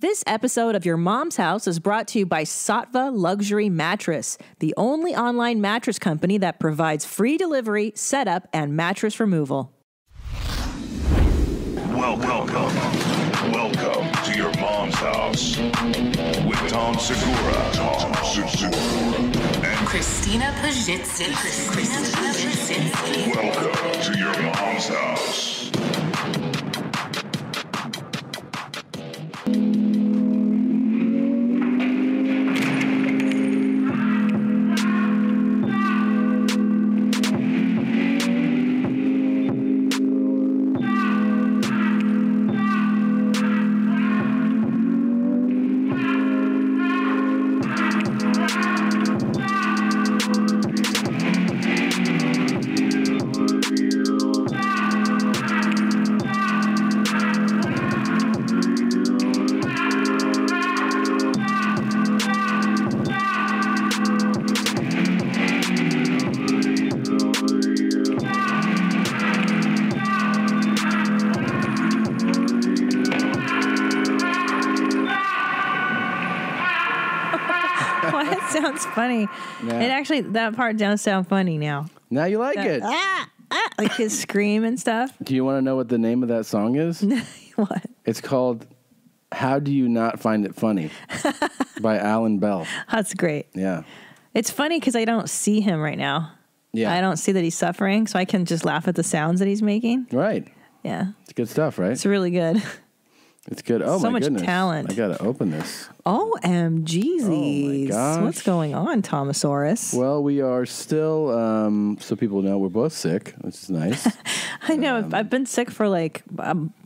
This episode of Your Mom's House is brought to you by Sattva Luxury Mattress, the only online mattress company that provides free delivery, setup, and mattress removal. Welcome to Your Mom's House with Tom Segura, and Christina Pajitsin. welcome to Your Mom's House. Sounds funny. Yeah. It actually, that part does sound funny now. Now you like it. Like his scream and stuff. Do you want to know what the name of that song is? What? It's called How Do You Not Find It Funny by Alan Bell. That's great. Yeah. It's funny because I don't see him right now. Yeah. I don't see that he's suffering, so I can just laugh at the sounds that he's making. Right. Yeah. It's good stuff, right? It's really good. It's good. Oh, So my much goodness. talent. I got to open this. OMG's. Oh, my gosh. What's going on, Thomasaurus? Well, we are still, so people know, we're both sick, which is nice. I know. I've been sick for like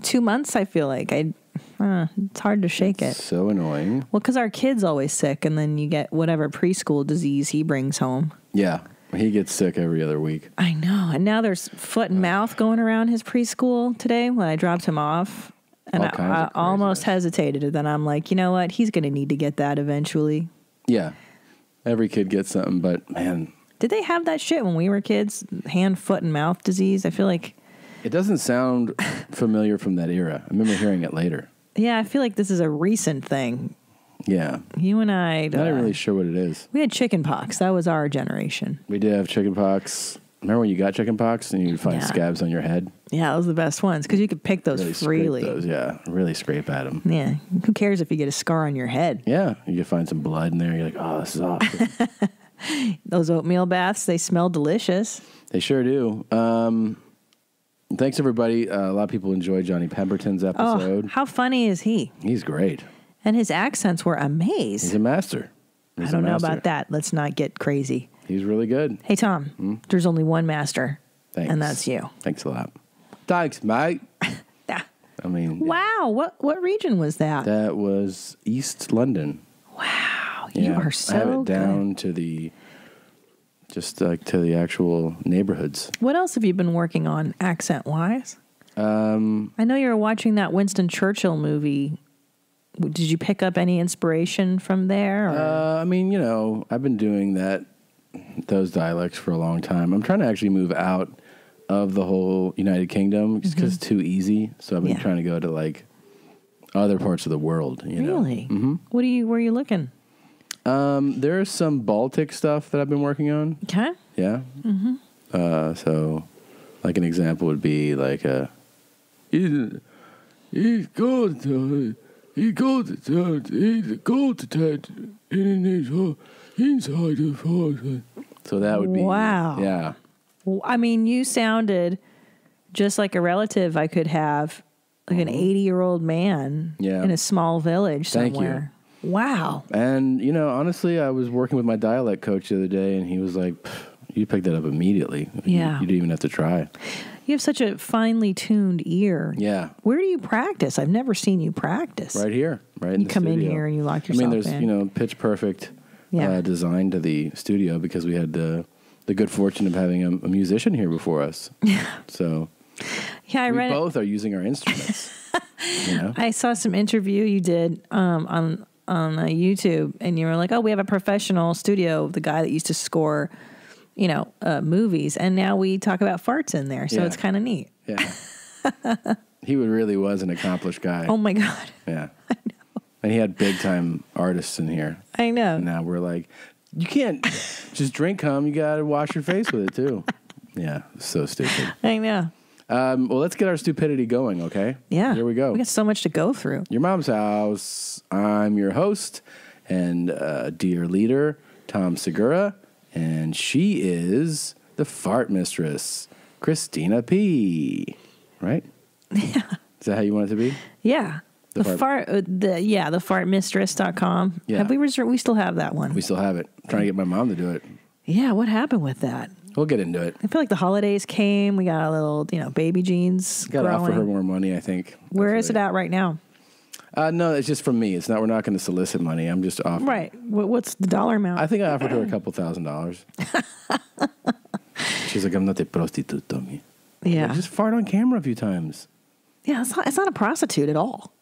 2 months, I feel like. It's hard to shake it. So annoying. Well, because our kid's always sick, and then you get whatever preschool disease he brings home. Yeah. He gets sick every other week. I know. And now there's foot and mouth going around his preschool today when I dropped him off. And All kinds I of almost craziness. hesitated. And then I'm like, you know what? He's going to need to get that eventually. Yeah. Every kid gets something, but man. Did they have that shit when we were kids? Hand, foot, and mouth disease? I feel like... It doesn't sound familiar from that era. I remember hearing it later. Yeah, I feel like this is a recent thing. Yeah. You and I... I'm not really sure what it is. We had chicken pox. That was our generation. We did have chicken pox. Remember when you got chicken pox and you'd find Yeah. scabs on your head? Yeah, those were the best ones because you could pick those Really freely. Scrape those, yeah. Really scrape at them. Yeah. Who cares if you get a scar on your head? Yeah. You could find some blood in there. You're like, oh, this is awesome. Those oatmeal baths, they smell delicious. They sure do. Thanks, everybody. A lot of people enjoyed Johnny Pemberton's episode. Oh, how funny is he? He's great. And his accents were amazing. He's a master. I don't know about that. Let's not get crazy. He's really good. Hey, Tom, there's only one master. Thanks. And that's you. Thanks a lot. Thanks, mate. I mean, Wow. What region was that? that was East London. Wow. You are so I have it down good. to the, just like to the actual neighborhoods. What else have you been working on accent-wise? I know you were watching that Winston Churchill movie. Did you pick up any inspiration from there? Or? I mean, you know, I've been doing those dialects for a long time. I'm trying to actually move out of the whole United Kingdom just because it's too easy. So I've been trying to go to like other parts of the world. You know? Really? Mm-hmm. Where are you looking? There's some Baltic stuff that I've been working on. Okay. Yeah. Mm-hmm. So, like an example would be like he's got to inside the force. So that would be Wow. Yeah. Well, I mean, you sounded just like a relative I could have, like an 80-year-old man in a small village Thank somewhere. Wow. And, you know, honestly, I was working with my dialect coach the other day, and he was like, you picked that up immediately. Yeah. You didn't even have to try. You have such a finely tuned ear. Yeah. Where do you practice? I've never seen you practice. Right here. Right in You the come in studio. here and you lock yourself I mean, there's, in. you know, pitch perfect design to the studio because we had the good fortune of having a musician here before us. Yeah. So yeah, we both are using our instruments. You know? I saw some interview you did on YouTube, and you were like, "Oh, we have a professional studio, the guy that used to score, you know, movies, and now we talk about farts in there, so it's kind of neat." Yeah. He really was an accomplished guy. Oh my God. Yeah. I know. And he had big time artists in here. I know. And now we're like, you can't just drink cum. You got to wash your face with it too. Yeah, so stupid. I know. Well, let's get our stupidity going, okay? Yeah. Here we go. We got so much to go through. Your Mom's House. I'm your host and dear leader, Tom Segura. And she is the fart mistress, Christina P. Right? Yeah. Is that how you want it to be? Yeah. The fartmistress.com. Yeah. Have we still have that one? We still have it. I'm trying to get my mom to do it. Yeah, what happened with that? We'll get into it. I feel like the holidays came. We got a little, baby jeans. Got to offer her more money, I think. Where is it at right now? No, it's just from me. It's not. We're not going to solicit money. I'm just offering. Right. What's the dollar amount? I think I offered her a couple $1,000s. She's like, I'm not a prostitute, Tommy. Yeah. Like, just fart on camera a few times. Yeah, it's not a prostitute at all.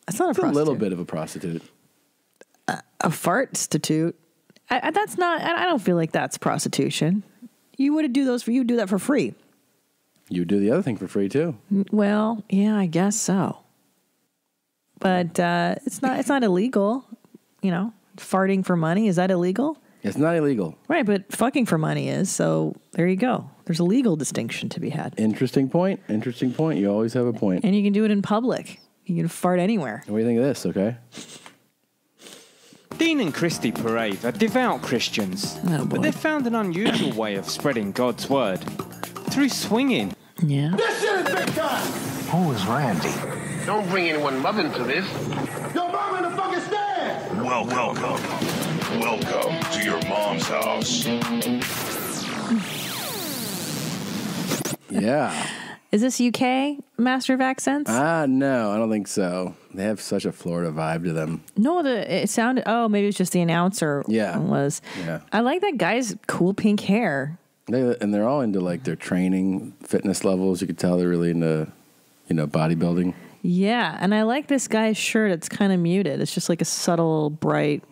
It's not a prostitute. A little bit of a prostitute. A fart-stitute. That's not. I don't feel like that's prostitution. You would do that for free. You would do the other thing for free too. Well, yeah, I guess so. But it's not illegal. Farting for money, is that illegal? It's not illegal. Right, but fucking for money is. So there you go. There's a legal distinction to be had. Interesting point. You always have a point. And you can do it in public. You can fart anywhere. What do you think of this? Okay. Dean and Christy Parade are devout Christians, but they've found an unusual way of spreading God's word through swinging. Yeah. This shit is big time! Who is Randy? Don't bring anyone mother into this. Yo, mom in the fucking stand! Welcome to your mom's house. Yeah. Is this UK Master of Accents? No, I don't think so. They have such a Florida vibe to them. No, it sounded. Oh, maybe it's just the announcer. Yeah. Was. Yeah. I like that guy's cool pink hair. They're all into like their training, fitness levels. You could tell they're really into, bodybuilding. Yeah, and I like this guy's shirt. It's kind of muted. It's just like a subtle, bright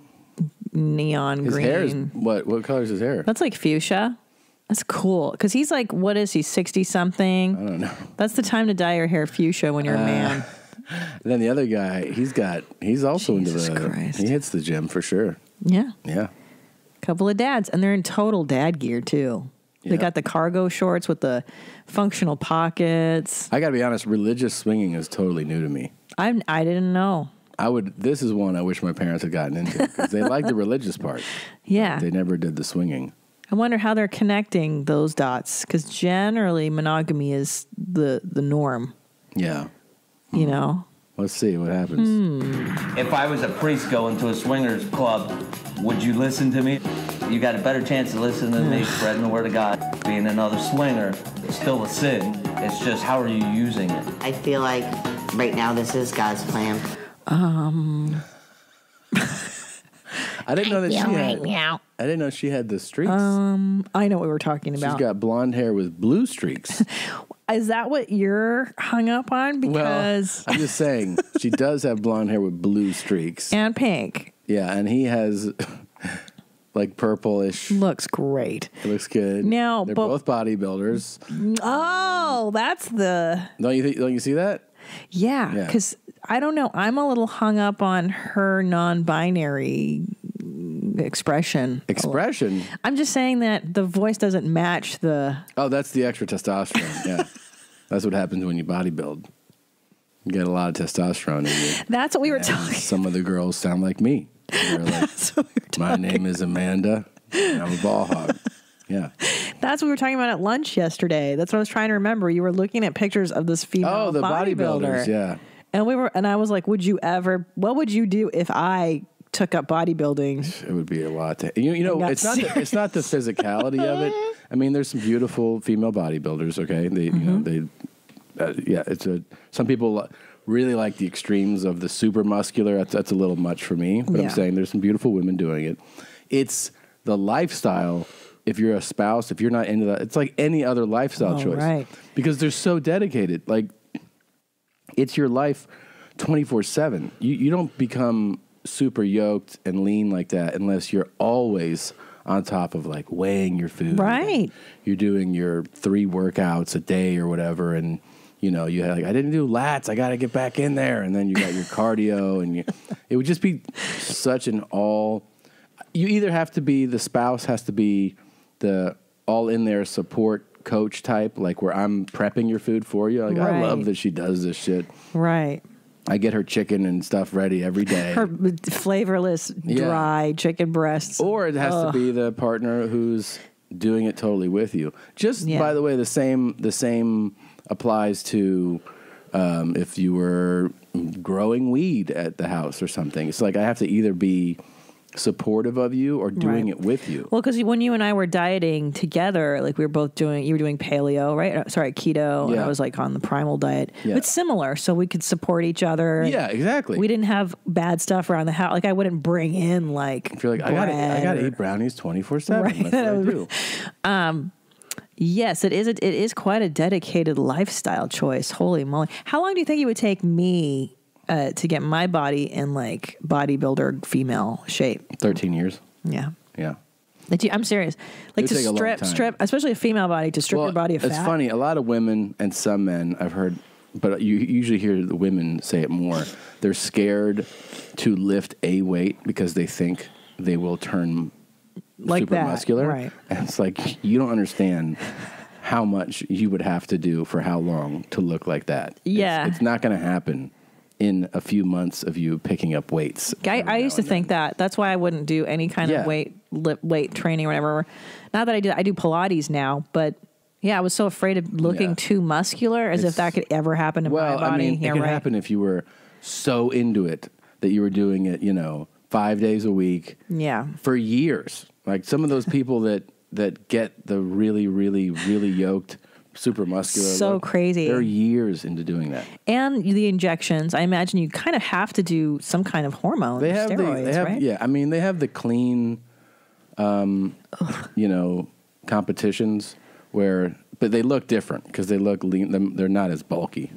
neon His green. hair is what color is his hair? That's like fuchsia. That's cool because he's like, what is he, 60 something? I don't know. That's the time to dye your hair fuchsia when you're a man. And then the other guy, he's also Jesus into the. Christ. He hits the gym for sure. Yeah, Yeah. couple of dads, and they're in total dad gear too. They Yeah. got the cargo shorts with the functional pockets. I got to be honest, religious swinging is totally new to me. I didn't know. This is one I wish my parents had gotten into because they like the religious part. Yeah, They never did the swinging. I wonder how they're connecting those dots because generally monogamy is the norm. Yeah. Let's see what happens. If I was a priest going to a swingers club, would you listen to me? You got a better chance of listening to me, spreading the word of God. Being another swinger, it's still a sin. It's just how are you using it? I feel like right now this is God's plan. I didn't know that I didn't know she had the streaks. I know what we were talking about. She's got blonde hair with blue streaks. Is that what you're hung up on? Because I'm just saying she does have blonde hair with blue streaks. and pink Yeah, and he has like purplish. looks great. It looks good. Now, they're but- both bodybuilders. Oh, that's the Don't you see that? yeah. Yeah. Because I don't know. I'm a little hung up on her non-binary expression. I'm just saying that the voice doesn't match the. Oh, that's the extra testosterone. Yeah, that's what happens when you bodybuild. You get a lot of testosterone in you. That's what we were talking. Some of the girls sound like me. They're like, That's what we were my talking. name is Amanda, and I'm a ball hog. Yeah. That's what we were talking about at lunch yesterday. That's what I was trying to remember. You were looking at pictures of this female. Oh, the bodybuilders. Yeah. And I was like, what would you do if I took up bodybuilding? It would be a lot to it's not the physicality of it. I mean, there's some beautiful female bodybuilders. Okay, some people really like the extremes of the super muscular. That's a little much for me. But Yeah. I'm saying there's some beautiful women doing it. It's the lifestyle. If you're a spouse, if you're not into that, it's like any other lifestyle choice. Right. Because they're so dedicated. Like it's your life 24/7. You don't become super yoked and lean like that unless you're always on top of like weighing your food. Right. You're doing your 3 workouts a day or whatever, and you know, you had like, I didn't do lats, I got to get back in there. And then you got your cardio and it would just be such an you either have to be, the spouse has to be the all in there support coach type, like where I'm prepping your food for you. Like, I love that she does this shit. Right. I get her chicken and stuff ready every day. Her flavorless, dry chicken breasts. Or it has to be the partner who's doing it totally with you. Just by the way, the same applies to if you were growing weed at the house or something. It's like I have to either be supportive of you or doing it with you. Well, because when you and I were dieting together, like we were both you were doing paleo, right? Sorry, keto, and I was like on the primal diet. Yeah. It's similar, so we could support each other. Yeah, exactly. We didn't have bad stuff around the house. Like I wouldn't bring in like, if you're like, I gotta eat brownies 24/7. Right. That's what I do. Yes, it is quite a dedicated lifestyle choice. Holy moly! How long do you think it would take me to get my body in like bodybuilder female shape? 13 years. Yeah. Yeah. I'm serious. Like to strip, especially a female body, to strip your body of fat. It's funny. A lot of women and some men I've heard, but you usually hear the women say it more. They're scared to lift a weight because they think they will turn like super that, muscular. right? And it's like, you don't understand how much you would have to do for how long to look like that. Yeah. It's not going to happen in a few months of you picking up weights. I used to think that. That's why I wouldn't do any kind of weight training or whatever. Not that I do Pilates now, but yeah, I was so afraid of looking too muscular, as if that could ever happen to my body. I mean, it could happen if you were so into it that you were doing it, 5 days a week. Yeah. For years. Like some of those people that get the really, really, really yoked, super muscular. So crazy. They're years into doing that. And the injections, I imagine you kind of have to do some kind of hormone steroids, right? Yeah, I mean, they have the clean, competitions but they look different because they look lean. They're not as bulky,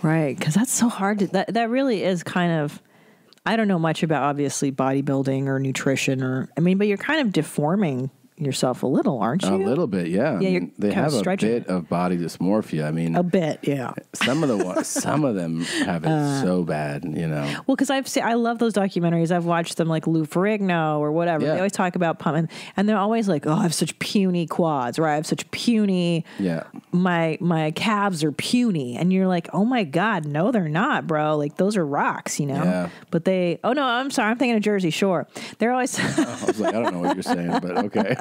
Right, because that's so hard to, that really is kind of, I don't know much about obviously bodybuilding or nutrition but you're kind of deforming yourself a little, aren't you? A little bit, yeah. Yeah, they have a bit of body dysmorphia. I mean, a bit, yeah. Some of them have it so bad, Well, because I love those documentaries. I've watched them, like Lou Ferrigno or whatever. Yeah. They always talk about pumping, and they're always like, "Oh, I have such puny quads," or "I have such puny." Yeah. My calves are puny, and you're like, "Oh my God, no, they're not, bro. Like those are rocks, Yeah. But they. Oh no, I'm sorry. I'm thinking of Jersey Shore. They're always. I was like, I don't know what you're saying, but okay.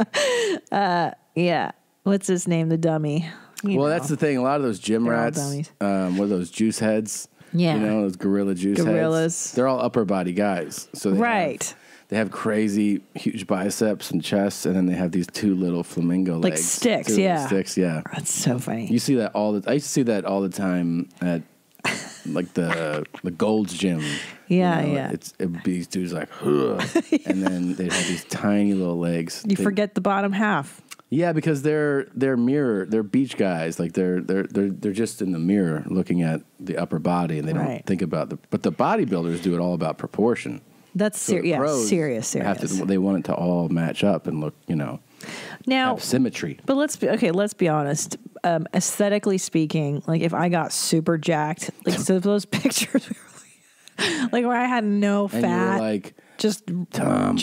Yeah. What's his name? The dummy. That's the thing. A lot of those gym rats, what are those juice heads? Yeah. Those gorilla juice heads. They're all upper body guys. So they have crazy, huge biceps and chests, and then they have these two little flamingo legs. Like sticks, Sticks, yeah. That's so funny. You see that I used to see that all the time at like the Gold's Gym. Yeah, yeah. It'd be these dudes like, and then they'd have these tiny little legs. You forget the bottom half. Yeah, because they're beach guys. Like they're just in the mirror looking at the upper body, and they don't think about but the bodybuilders do it all about proportion. That's serious. They want it to all match up and look, now have symmetry. But let's be honest. Aesthetically speaking, like if I got super jacked, like so those pictures, like where I had no fat, and you were like, just Tom,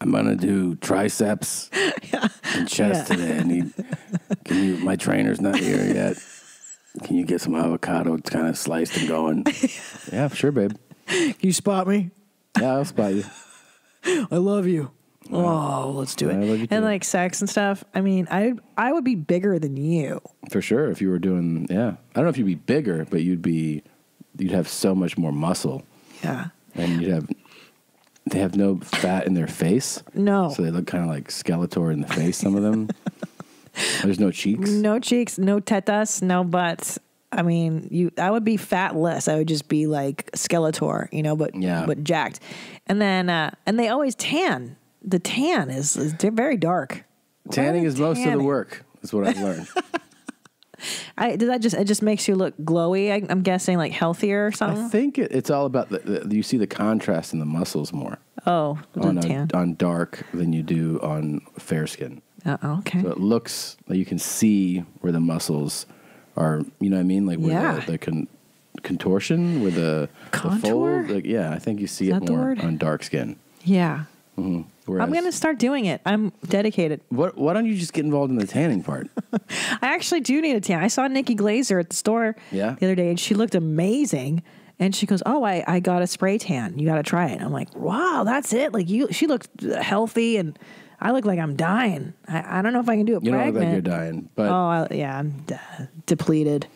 I'm gonna do triceps and chest today. My trainer's not here yet. Can you get some avocado? It's kind of sliced and going. Yeah, sure, babe. Can you spot me? Yeah, I'll spot you. I love you. Oh, let's do it. I love you too. And like sex and stuff. I mean, I would be bigger than you. For sure, if you were doing, I don't know if you'd be bigger, but you'd have so much more muscle. Yeah. And they have no fat in their face. No. So they look kind of like Skeletor in the face, some of them. There's no cheeks. No cheeks, no tetas, no butts. I mean, I would be fatless. I would just be like Skeletor, but jacked. And then, and they always tan. The tan is they're very dark. Tanning is most of the work. Is what I've learned. It just makes you look glowy. I'm guessing like healthier or something. I think it's all about you see the contrast in the muscles more. Oh, on dark than you do on fair skin. Okay. So it looks like you can see where the muscles are, you know what I mean? Like where the contortion, where the contour. Fold, like, yeah, I think you see it more on dark skin. Yeah. Mm-hmm. I'm going to start doing it. I'm dedicated. Why don't you just get involved in the tanning part? I actually do need a tan. I saw Nikki Glazer at the store the other day, and she looked amazing. And she goes, "Oh, I got a spray tan. You got to try it." I'm like, "Wow, that's it." Like she looked healthy, and I look like I'm dying. I don't know if I can do it. You pregnant. don't look like you're dying, but I'm depleted.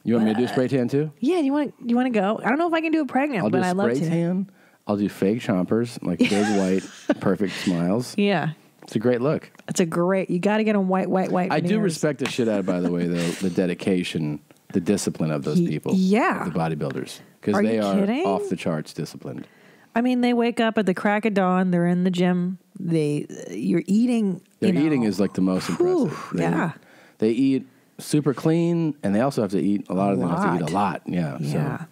You want me to do spray tan too? Yeah, you want to go? I don't know if I can do it pregnant, but I love to. I'll do spray tan. I'll do fake chompers, like big white, perfect smiles. Yeah. It's a great look. It's a great, you got to get them white. I do respect the shit out of, by the way, the dedication, the discipline of those people. Yeah. The bodybuilders. Because they are off the charts disciplined. I mean, they wake up at the crack of dawn. They're in the gym. You're eating. Their eating is like the most impressive. They eat super clean, and they also have to eat, a lot of them have to eat a lot. Yeah. So.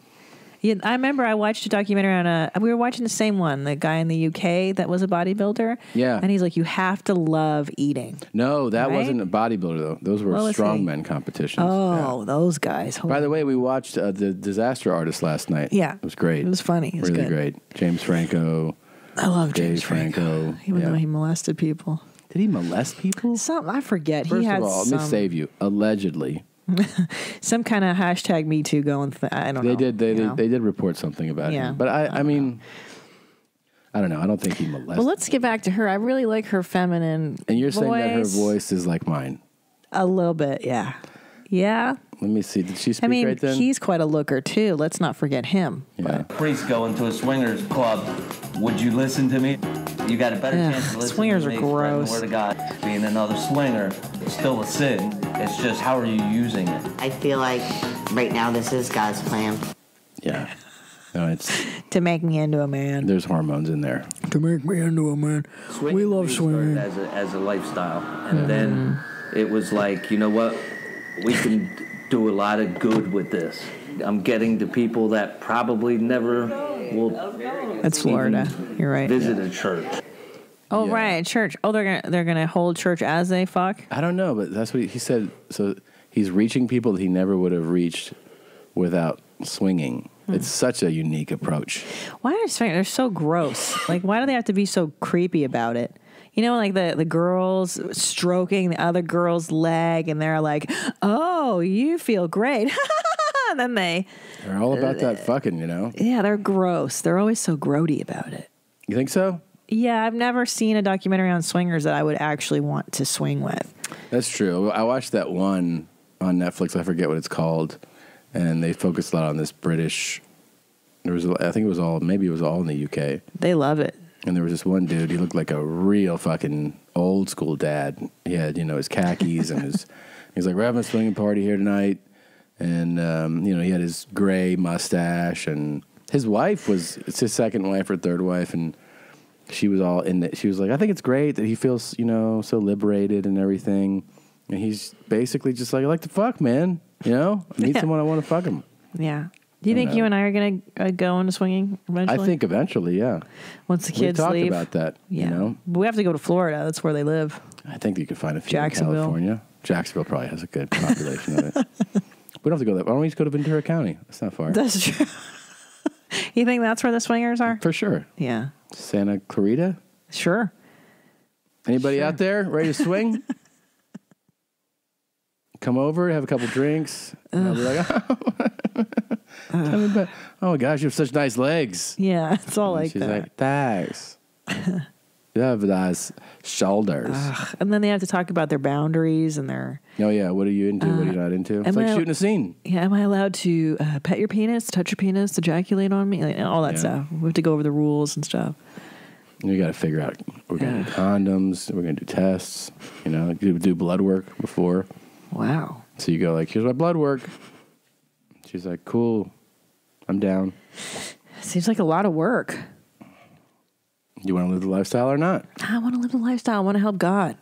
Yeah, I remember I watched a documentary on we were watching the same one, the guy in the UK that was a bodybuilder. Yeah. And he's like, you have to love eating. No, that wasn't a bodybuilder, though. Those were strongmen competitions. Oh, those guys. By the way, we watched The Disaster Artist last night. Yeah. It was great. It was funny. It was really good. great. James Franco. I love James Franco. Even though he molested people. Did he molest people? I forget. First of all, let me save you. Allegedly. Some kind of hashtag Me Too going. I don't know. They did report something about him. But I mean, I don't know. I don't think he molested. Well, let's get back to her. I really like her feminine. And you're voice. saying that her voice is like mine. A little bit, yeah. Yeah. Let me see. Did she speak right then? He's quite a looker too. Let's not forget him. Yeah. Priest going to a swingers club. Would you listen to me? You got a better chance to listen swingers to me. Swingers are gross. The word of God. Being another swinger is still a sin. It's just how are you using it? I feel like right now this is God's plan. Yeah. No, it's to make me into a man. There's hormones in there. To make me into a man. Swinging we love swinging. As a lifestyle. And then it was like, you know what? We can do a lot of good with this. I'm getting to people that probably never will. That's Florida. You're right. Visit a church. Oh right, church. Oh, they're gonna hold church as they fuck. I don't know, but that's what he said. So he's reaching people that he never would have reached without swinging. It's such a unique approach. Why are swingers? They're so gross. Like, why do they have to be so creepy about it? You know, like the girls stroking the other girl's leg, and they're like, "Oh, you feel great." And then they're all about that fucking, you know? Yeah, they're gross. They're always so grody about it. You think so? Yeah, I've never seen a documentary on swingers that I would actually want to swing with. That's true. I watched that one on Netflix. I forget what it's called. And they focused a lot on this British. I think it was all in the UK. They love it. And there was this one dude. He looked like a real fucking old school dad. He had, his khakis and he's like, we're having a swinging party here tonight. And, he had his gray mustache. And his wife it's his second wife or third wife. And she was all in it. She was like, I think it's great that he feels, so liberated and everything. And he's basically just like, I like to fuck, man. I meet someone, I want to fuck him. Yeah. Do you think you and I are going to go into swinging eventually? I think eventually, yeah. Once the kids leave. We talked about that, But we have to go to Florida. That's where they live. I think you could find a few in California. Jacksonville probably has a good population of it. We don't have to go there. Why don't we just go to Ventura County? That's not far. That's true. You think that's where the swingers are? For sure. Yeah. Santa Clarita? Sure. Anybody out there ready to swing? Come over, have a couple drinks. And I'll be like, oh gosh, you have such nice legs. Yeah, it's all like she's that. Like, thanks. You have nice shoulders. And then they have to talk about their boundaries and their... Oh yeah, what are you into? What are you not into? It's like shooting a scene. Yeah, am I allowed to pet your penis, touch your penis, ejaculate on me? Like, all that stuff. We have to go over the rules and stuff. You got to figure out, we're going to do condoms, we're going to do tests, do blood work before. Wow. So you go like, here's my blood work. She's like, cool, I'm down. Seems like a lot of work. You want to live the lifestyle or not? I want to live the lifestyle. I want to help God.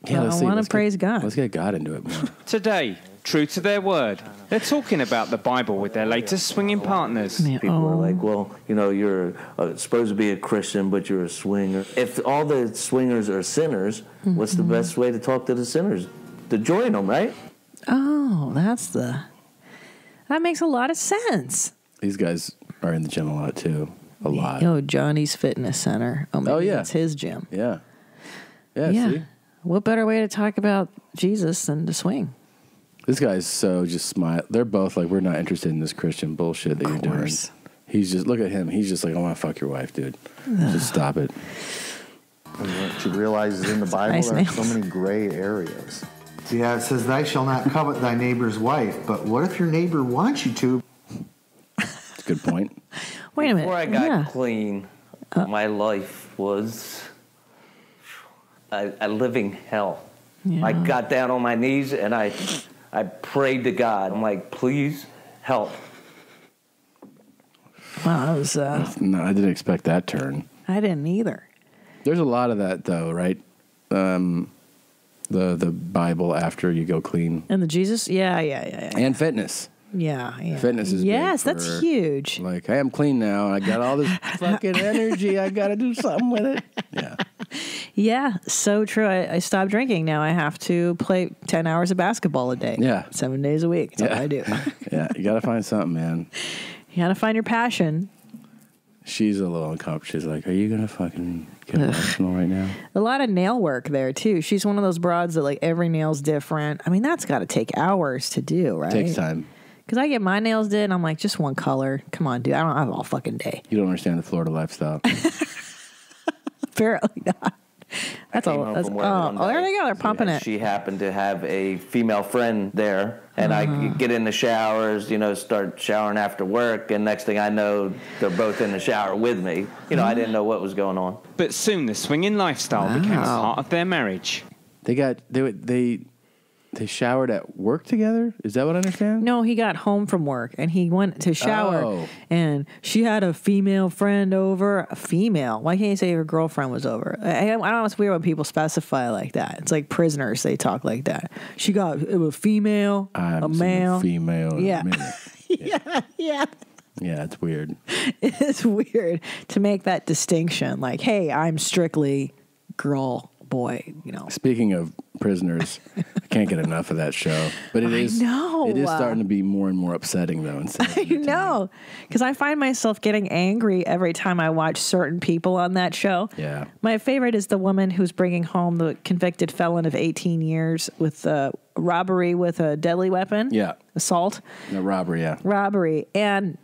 Yeah, I want to praise God. Let's get God into it more. Today, true to their word, they're talking about the Bible with their latest swinging partners. Yeah. People are like, well, you're supposed to be a Christian, but you're a swinger. If all the swingers are sinners, what's the best way to talk to the sinners? To join them, right? Oh, that makes a lot of sense. These guys are in the gym a lot too. A lot. Oh, Johnny's Fitness Center. Oh, maybe yeah. that's his gym. Yeah. Yeah, see? What better way to talk about Jesus than to swing? This guy's so just smile. They're both like, we're not interested in this Christian bullshit that you're doing. He's just, look at him. He's just like, I want to fuck your wife, dude. Just stop it. And what you realize is in the Bible, nice there are so many gray areas. Yeah, it says, thou shalt not covet thy neighbor's wife. But what if your neighbor wants you to? That's a good point. Wait a minute. Before I got clean, my life was a living hell. Yeah. I got down on my knees and I prayed to God. I'm like, please help. Wow, that was... No, I didn't expect that turn. I didn't either. There's a lot of that, though, right? The Bible after you go clean. And the Jesus? Yeah. And fitness. Yeah. Fitness is yes, big that's huge. Like, hey, I'm clean now. I got all this fucking energy. I got to do something with it. Yeah. Yeah, so true. I stopped drinking. Now I have to play 10 hours of basketball a day. Yeah. 7 days a week. That's all I do. Yeah, you got to find something, man. You got to find your passion. She's a little uncomfortable. She's like, are you going to fucking get emotional right now? A lot of nail work there, too. She's one of those broads that, like, every nail's different. I mean, that's got to take hours to do, right? Takes time. Because I get my nails did, and I'm like, just one color. Come on, dude. I don't have all fucking day. You don't understand the Florida lifestyle. Apparently not. That's all. That's, oh, there they go. They're pumping it. She happened to have a female friend there, and I get in the showers, start showering after work, and next thing I know, they're both in the shower with me. I didn't know what was going on. But soon the swinging lifestyle became a part of their marriage. They showered at work together? Is that what I understand? No, he got home from work and he went to shower and she had a female friend over. A female? Why can't you say her girlfriend was over? I don't know. It's weird when people specify like that. It's like prisoners. They talk like that. She got a female, a male. Female. Yeah. Yeah. Yeah, it's weird. It is weird to make that distinction. Like, hey, I'm strictly girl, boy, Speaking of prisoners, I can't get enough of that show. But it is starting to be more and more upsetting, though. I know. Because I find myself getting angry every time I watch certain people on that show. Yeah. My favorite is the woman who's bringing home the convicted felon of 18 years with robbery with a deadly weapon. Yeah. Assault. No, robbery, yeah. Robbery. And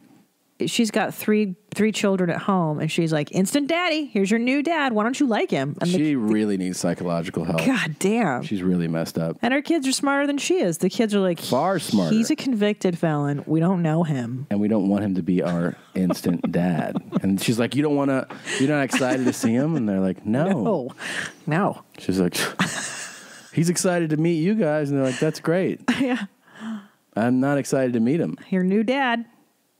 she's got three children at home, and she's like, instant daddy, here's your new dad. Why don't you like him? And she really needs psychological help. God damn. She's really messed up. And her kids are smarter than she is. The kids are like, far smarter. He's a convicted felon. We don't know him. And we don't want him to be our instant dad. And she's like, you're not excited to see him? And they're like, no. She's like, he's excited to meet you guys. And they're like, that's great. Yeah. I'm not excited to meet him. Your new dad.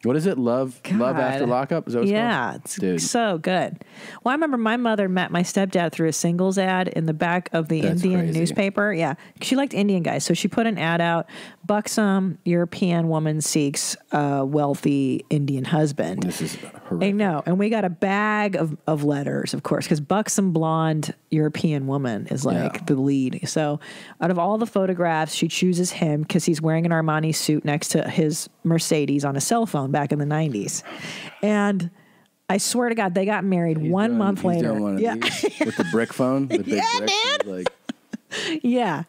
What is it? Love After Lockup? Is that what it's called? It's so good. Well, I remember my mother met my stepdad through a singles ad in the back of the Indian newspaper. Yeah. She liked Indian guys. So she put an ad out, buxom European woman seeks a wealthy Indian husband. This is horrific. I know. And we got a bag of letters, of course, because buxom blonde European woman is like the lead. So out of all the photographs, she chooses him because he's wearing an Armani suit next to his Mercedes on a cell phone back in the 90s. And I swear to God, they got married 1 month later. With the brick phone? The big brick? Yeah.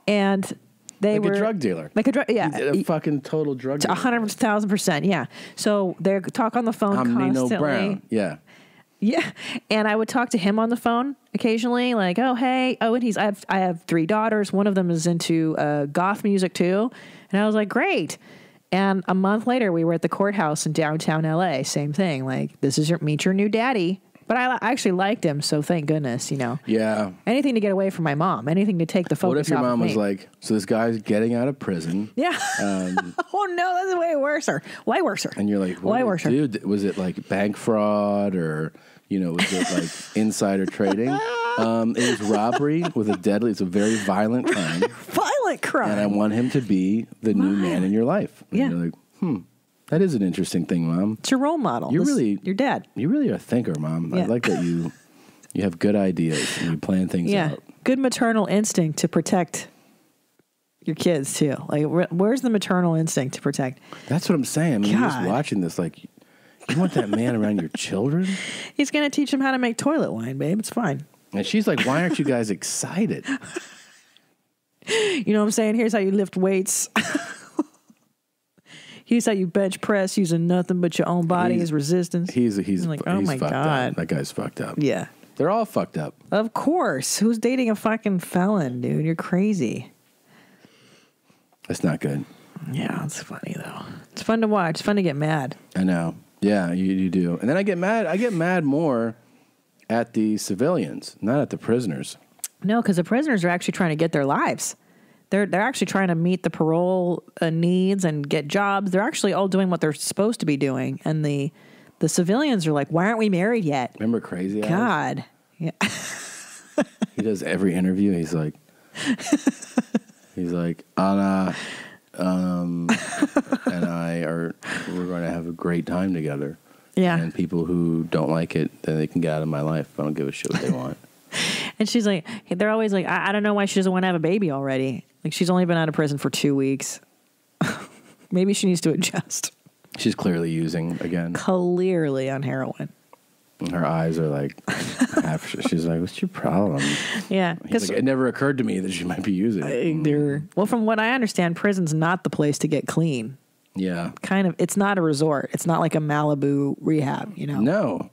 And they were a drug dealer. Like a drug, yeah. A fucking total drug dealer. 100,000%, yeah. So they talk on the phone constantly. Nino Brown. Yeah. Yeah. And I would talk to him on the phone occasionally, like, oh, hey. Oh, and I have 3 daughters. One of them is into goth music too. And I was like, great. And a month later, we were at the courthouse in downtown LA. Same thing. Like, this is meet your new daddy. But I actually liked him, so thank goodness, Yeah. Anything to get away from my mom. Anything to take the focus off. What if your mom was me. like, so this guy's getting out of prison? Yeah. Oh, no, that's way worse. Way worse. And you're like, what dude? Was it like bank fraud or, was it like insider trading? It was robbery with it's a very violent crime. Violent crime. And I want him to be the new man in your life. And yeah. You're like, that is an interesting thing, Mom. It's your role model. Your dad. You really are a thinker, Mom. Yeah. I like that you have good ideas and you plan things out. Good maternal instinct to protect your kids too. Like, where's the maternal instinct to protect? That's what I'm saying. I mean, you're just watching this, like, you want that man around your children? He's going to teach them how to make toilet wine, babe. It's fine. And she's like, why aren't you guys excited? You know what I'm saying? Here's how you lift weights. Here's how you bench press using nothing but your own body as resistance. He's like, oh my God. Up. That guy's fucked up. Yeah. They're all fucked up. Of course. Who's dating a fucking felon, dude? You're crazy. That's not good. Yeah, it's funny though. It's fun to watch. It's fun to get mad. I know. Yeah, you do. And then I get mad. I get mad more at the civilians, not at the prisoners. No, because the prisoners are actually trying to get their lives. They're actually trying to meet the parole needs and get jobs. They're actually all doing what they're supposed to be doing. And the civilians are like, why aren't we married yet? Remember Crazy Eyes? God. Yeah. He does every interview. He's like, Anna and we're going to have a great time together. Yeah. And people who don't like it, then they can get out of my life. I don't give a shit what they want. And she's like, they're always like, I don't know why she doesn't want to have a baby already. Like, she's only been out of prison for 2 weeks. Maybe she needs to adjust. She's clearly using again. Clearly on heroin. And her eyes are like, she's like, what's your problem? Yeah. He's like, it never occurred to me that she might be using it. Well, from what I understand, prison's not the place to get clean. Yeah. Kind of, it's not a resort. It's not like a Malibu rehab, you know? No.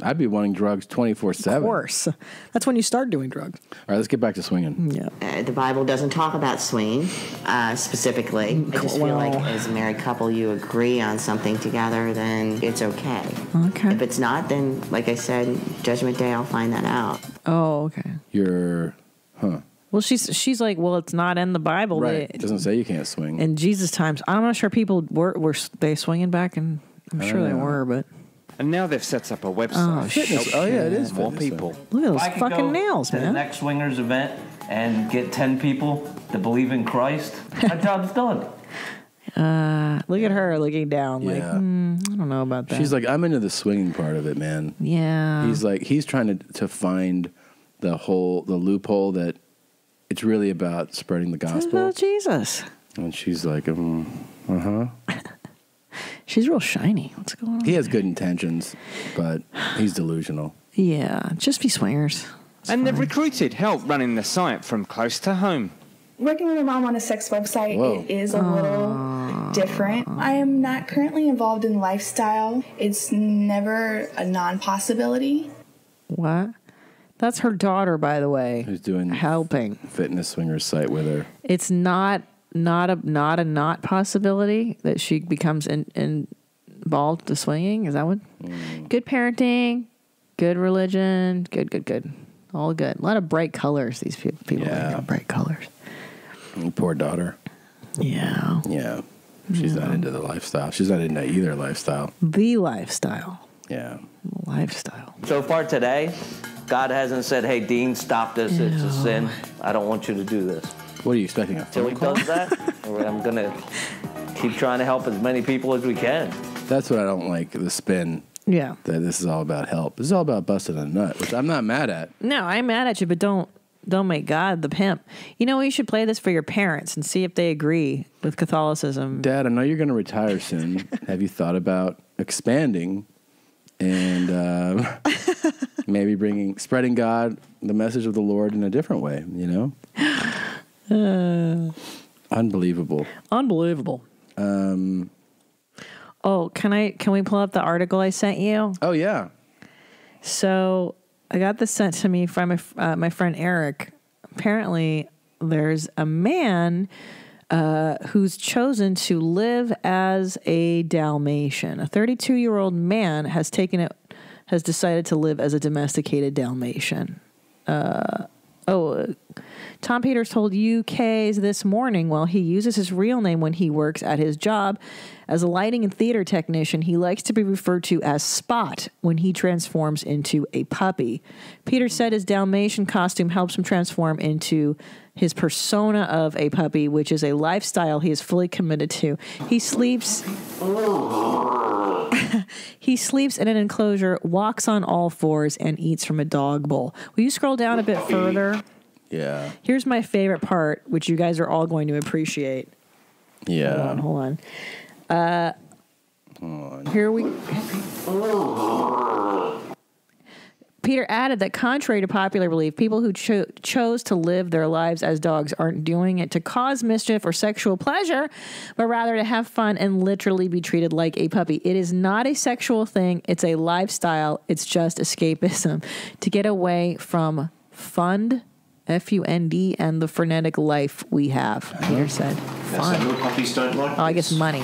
I'd be wanting drugs 24/7. Of course. That's when you start doing drugs. All right, let's get back to swinging. Yeah. The Bible doesn't talk about swinging specifically. I just feel like as a married couple, you agree on something together, then it's okay. Okay. If it's not, then, like I said, Judgment Day, I'll find that out. Oh, okay. Well, she's like, well, it's not in the Bible. Right. It doesn't say you can't swing. In Jesus' times, I'm not sure people were they swinging back, and I'm sure they were, but. And now they've set up a website. Oh, shit. Oh, yeah, it is more fitness, people. Look at If I those could fucking go nails, to the man. next swingers event and get 10 people to believe in Christ, my job's done. Look at her looking down. Yeah. Like, I don't know about that. She's like, I'm into the swinging part of it, man. Yeah. He's trying to find the loophole that it's really about spreading the gospel. It's about Jesus. And she's like, She's real shiny. What's going on? He has good intentions, but he's delusional. Yeah, just be swingers. And they've recruited help running the site from close to home. Working with a mom on a sex website, Whoa. it is a little different. I am not currently involved in lifestyle. It's never a non-possibility. What? That's her daughter, by the way. Who's doing helping fitness swingers site with her. It's not a possibility that she becomes involved to swinging. Is that what? Good parenting, good religion, good. All good. A lot of bright colors. These people like bright colors. Poor daughter. Yeah. Yeah. She's not into the lifestyle. She's not into either lifestyle. The lifestyle. Yeah. Lifestyle. So far today, God hasn't said, hey, Dean, stop this. It's a sin. I don't want you to do this. What are you expecting? Till he does that, I'm going to keep trying to help as many people as we can. That's what I don't like, the spin. Yeah. That this is all about help. This is all about busting a nut, which I'm not mad at. No, I'm mad at you, but don't make God the pimp. You know, you should play this for your parents and see if they agree with Catholicism. Dad, I know you're going to retire soon. Have you thought about expanding and maybe spreading God, the message of the Lord in a different way, you know? Unbelievable. Oh, can we pull up the article I sent you? Oh, yeah. So I got this sent to me from my friend Eric. Apparently, there's a man who's chosen to live as a Dalmatian. A 32-year-old man has decided to live as a domesticated Dalmatian. Tom Peters told UK's This Morning while he uses his real name when he works at his job as a lighting and theater technician, he likes to be referred to as Spot when he transforms into a puppy. Peters said his Dalmatian costume helps him transform into his persona of a puppy, which is a lifestyle he is fully committed to. He sleeps in an enclosure, walks on all fours, and eats from a dog bowl. Will you scroll down a bit further? Yeah. Here's my favorite part, which you guys are all going to appreciate. Yeah. Hold on. Here we. Peter added that contrary to popular belief, people who chose to live their lives as dogs aren't doing it to cause mischief or sexual pleasure, but rather to have fun and literally be treated like a puppy. It is not a sexual thing. It's a lifestyle. It's just escapism to get away from fund, F-U-N-D, and the frenetic life we have, Peter said. Fun. Little puppies don't like I guess money.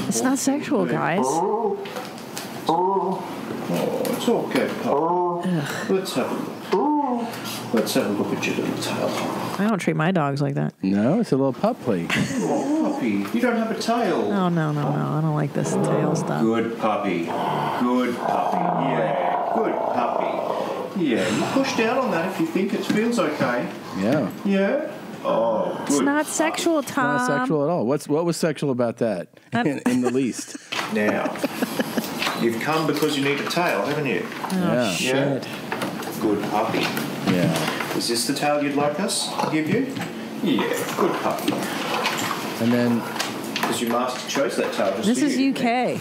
It's not sexual, guys. Oh, it's all good, puppy. Let's have a look. Let's have a look at your little tail. I don't treat my dogs like that. No, it's a little puppy. Oh, puppy, you don't have a tail. Oh, no. I don't like this tail stuff. Good puppy. Good puppy. Yeah, good puppy. Yeah, you push down on that if you think it feels okay. Yeah. Yeah? Oh, good. It's not sexual, Tom. It's not sexual at all. What was sexual about that in the least? Now, you've come because you need a tail, haven't you? Oh, shit. Good puppy. Yeah. Is this the tail you'd like us to give you? Yeah, good puppy. And then... Because your master chose that tail just This for is you. UK.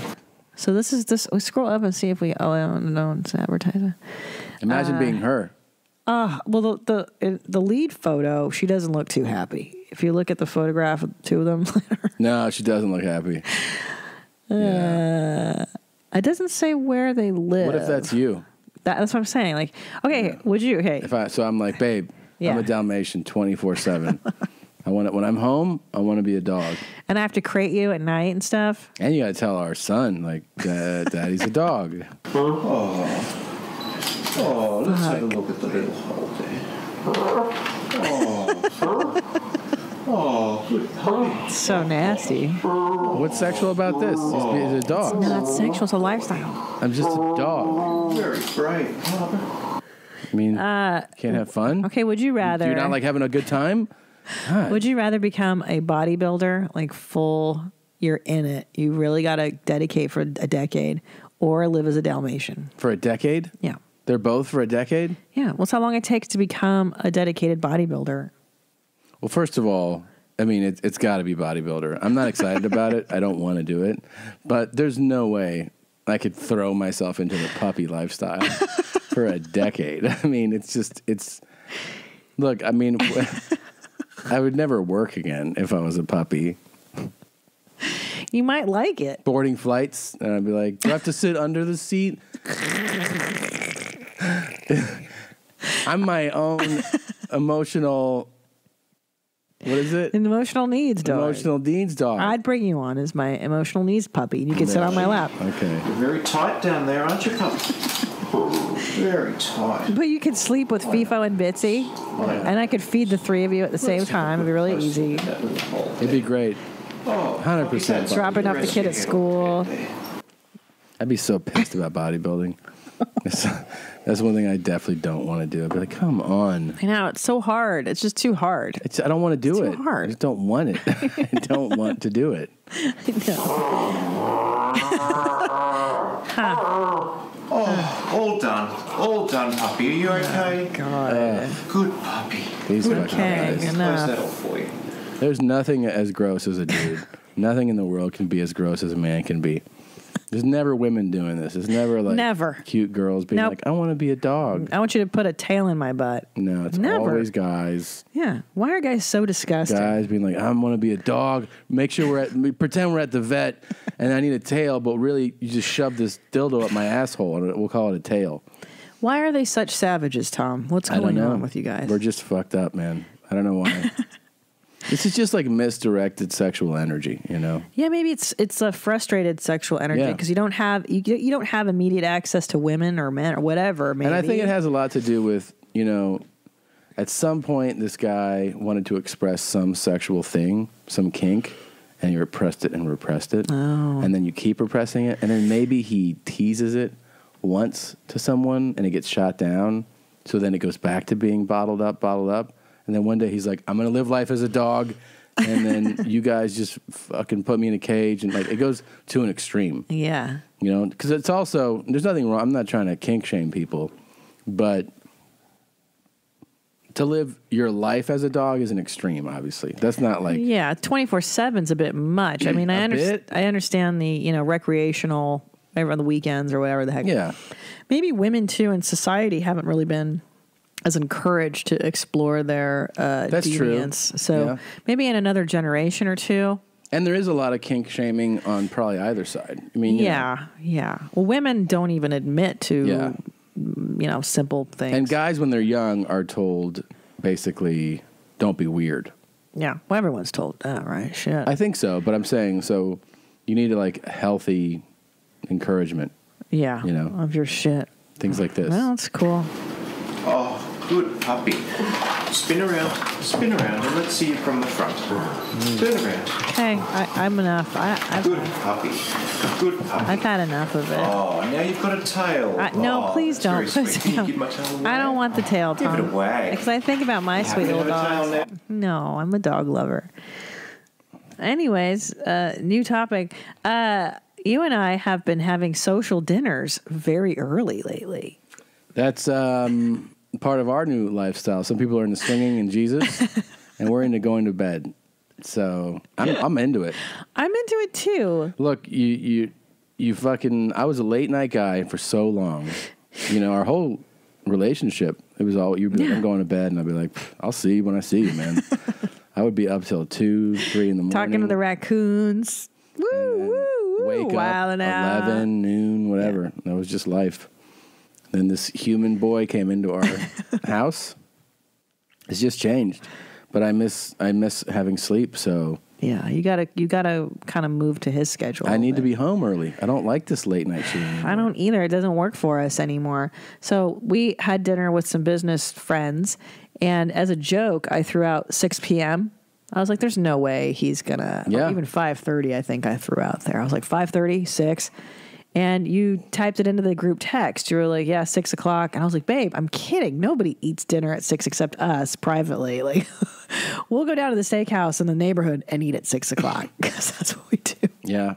So this is this. We scroll up and see if we. Oh, I don't know. It's advertising. Imagine being her. Well, the lead photo, she doesn't look too happy. If you look at the photograph of the two of them, No, she doesn't look happy. it doesn't say where they live. What if that's you? That's what I'm saying. Like, okay, would you? Okay, So I'm like, babe, Yeah. I'm a Dalmatian 24/7. I want it when I'm home. I want to be a dog. and I have to crate you at night and stuff. And you got to tell our son, like, Daddy's a dog. Oh, let's have a look at the little hole there. Oh, good puppy. It's so nasty. What's sexual about this? He's a dog. It's not sexual. It's a lifestyle. I'm just a dog. Very brave. I mean, can't have fun? Okay, would you rather? Do you not like having a good time? God. Would you rather become a bodybuilder, like full, you're in it, you really got to dedicate for a decade, or live as a Dalmatian? For a decade? Yeah. They're both for a decade? Yeah. Well, it's how long it takes to become a dedicated bodybuilder. Well, first of all, I mean, it's got to be bodybuilder. I'm not excited about it. I don't want to do it. But there's no way I could throw myself into the puppy lifestyle for a decade. I mean, look, I mean, I would never work again if I was a puppy. You might like it. Boarding flights, and I'd be like, do I have to sit under the seat? I'm my own emotional... What is it? An emotional needs dog. Emotional needs dog. I'd bring you on as my emotional needs puppy. You could sit on my lap. Okay. You're very tight down there, aren't you, puppy? Very tight. But you could sleep with FIFO and Bitsy, and I could feed the three of you at the same time. It'd be really easy. It'd be great. 100%. Dropping off the kid at school. I'd be so pissed about bodybuilding. That's one thing I definitely don't want to do. I'd be like, come on. I know, it's so hard. It's just too hard. I don't want to do it. Too hard. I just don't want it. I don't want to do it. I know. Oh, all done, puppy. Are you okay? God. Good puppy. These Good fucking Okay, guys. enough. Close that off for you. There's nothing as gross as a dude. Nothing in the world can be as gross as a man can be. There's never women doing this. There's never like Never. cute girls being Nope. like, I want to be a dog. I want you to put a tail in my butt. No, it's Never. always guys. Yeah. Why are guys so disgusting? Guys being like, I want to be a dog. Make sure pretend we're at the vet and I need a tail, but really you just shove this dildo up my asshole and we'll call it a tail. Why are they such savages, Tom? What's I don't going know. on with you guys? We're just fucked up, man. I don't know why. This is just like misdirected sexual energy, you know? Yeah, maybe it's a frustrated sexual energy Yeah. because you don't have immediate access to women or men or whatever. Maybe. And I think it has a lot to do with, you know, at some point this guy wanted to express some sexual thing, some kink, and he repressed it and repressed it. Oh. And then you keep repressing it, and then maybe he teases it once to someone and it gets shot down. So then it goes back to being bottled up. And then one day he's like, I'm going to live life as a dog. And then you guys just fucking put me in a cage. And like, it goes to an extreme. Yeah. You know, because it's also, there's nothing wrong. I'm not trying to kink shame people, but to live your life as a dog is an extreme, obviously. That's not like... Yeah, 24/7's a bit much. I mean, I understand the, recreational, maybe on the weekends or whatever the heck. Yeah. Maybe women, too, in society haven't really been as encouraged to explore their That's deviance. true. So maybe in another generation or two. And there is a lot of kink shaming on probably either side. I mean, yeah. Well, women don't even admit to, simple things. And guys, when they're young, are told, basically, don't be weird. Yeah. Well, everyone's told that, right? Shit. I think so, but I'm saying, so you need healthy encouragement. Yeah. Of your shit. Things like this. Well, it's cool. Oh, good puppy. Spin around, and let's see you from the front. Spin around. Okay, I'm enough. Good puppy. Good puppy. I've had enough of it. Oh, now you've got a tail. No, please that's don't. very sweet. Can you give my tail a wag? I don't want the tail, Tom. Give it a wag. Because I think about my sweet little dogs. No, I'm a dog lover. Anyways, new topic. You and I have been having social dinners very early lately. That's part of our new lifestyle. Some people are into swinging and Jesus, and we're into going to bed. So I'm into it. I'm into it too. Look, you fucking. I was a late night guy for so long. Our whole relationship. It was all you'd be like, I'm going to bed, and I'd be like, I'll see you when I see you, man. I would be up till 2, 3 in the morning, talking to the raccoons. Woo woo woo! Wake Wilding up out. 11, noon, whatever. Yeah. That was just life. Then this human boy came into our house. It's just changed, but I miss having sleep. So yeah, you gotta kind of move to his schedule. I need to be home early. I don't like this late night shit anymore. I don't either. It doesn't work for us anymore. So we had dinner with some business friends, and as a joke, I threw out 6 p.m. I was like, "There's no way he's gonna." Yeah. Even 5:30, I think I threw out there. I was like 5:30, 6. And you typed it into the group text. You were like, yeah, 6 o'clock. And I was like, babe, I'm kidding. Nobody eats dinner at 6 except us privately. Like, we'll go down to the steakhouse in the neighborhood and eat at 6 o'clock because that's what we do. Yeah.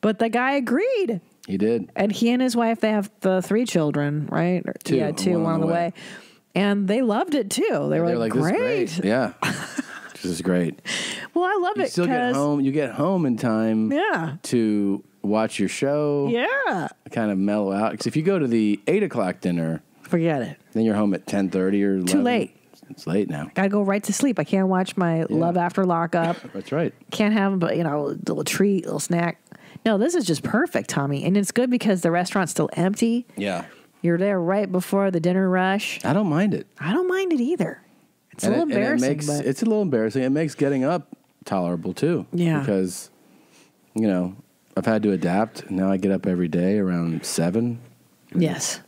But the guy agreed. He did. And he and his wife, they have the 3 children, right? 2. Yeah, 2, one on the way. And they loved it too. They were like, great. This is great. Yeah. This is great. Well, I love it. Still get home. You get home in time to watch your show. Yeah. Kind of mellow out. Because if you go to the 8 o'clock dinner, forget it. Then you're home at 10:30 or 11. Too late. It's late now. Gotta go right to sleep. I can't watch my Love After Lockup. That's right. Can't have, a little treat, a little snack. No, this is just perfect, Tommy. And it's good because the restaurant's still empty. Yeah. You're there right before the dinner rush. I don't mind it. I don't mind it either. It's a little embarrassing. It's a little embarrassing. It makes getting up tolerable too. Yeah. Because, I've had to adapt. Now I get up every day around 7. Yes.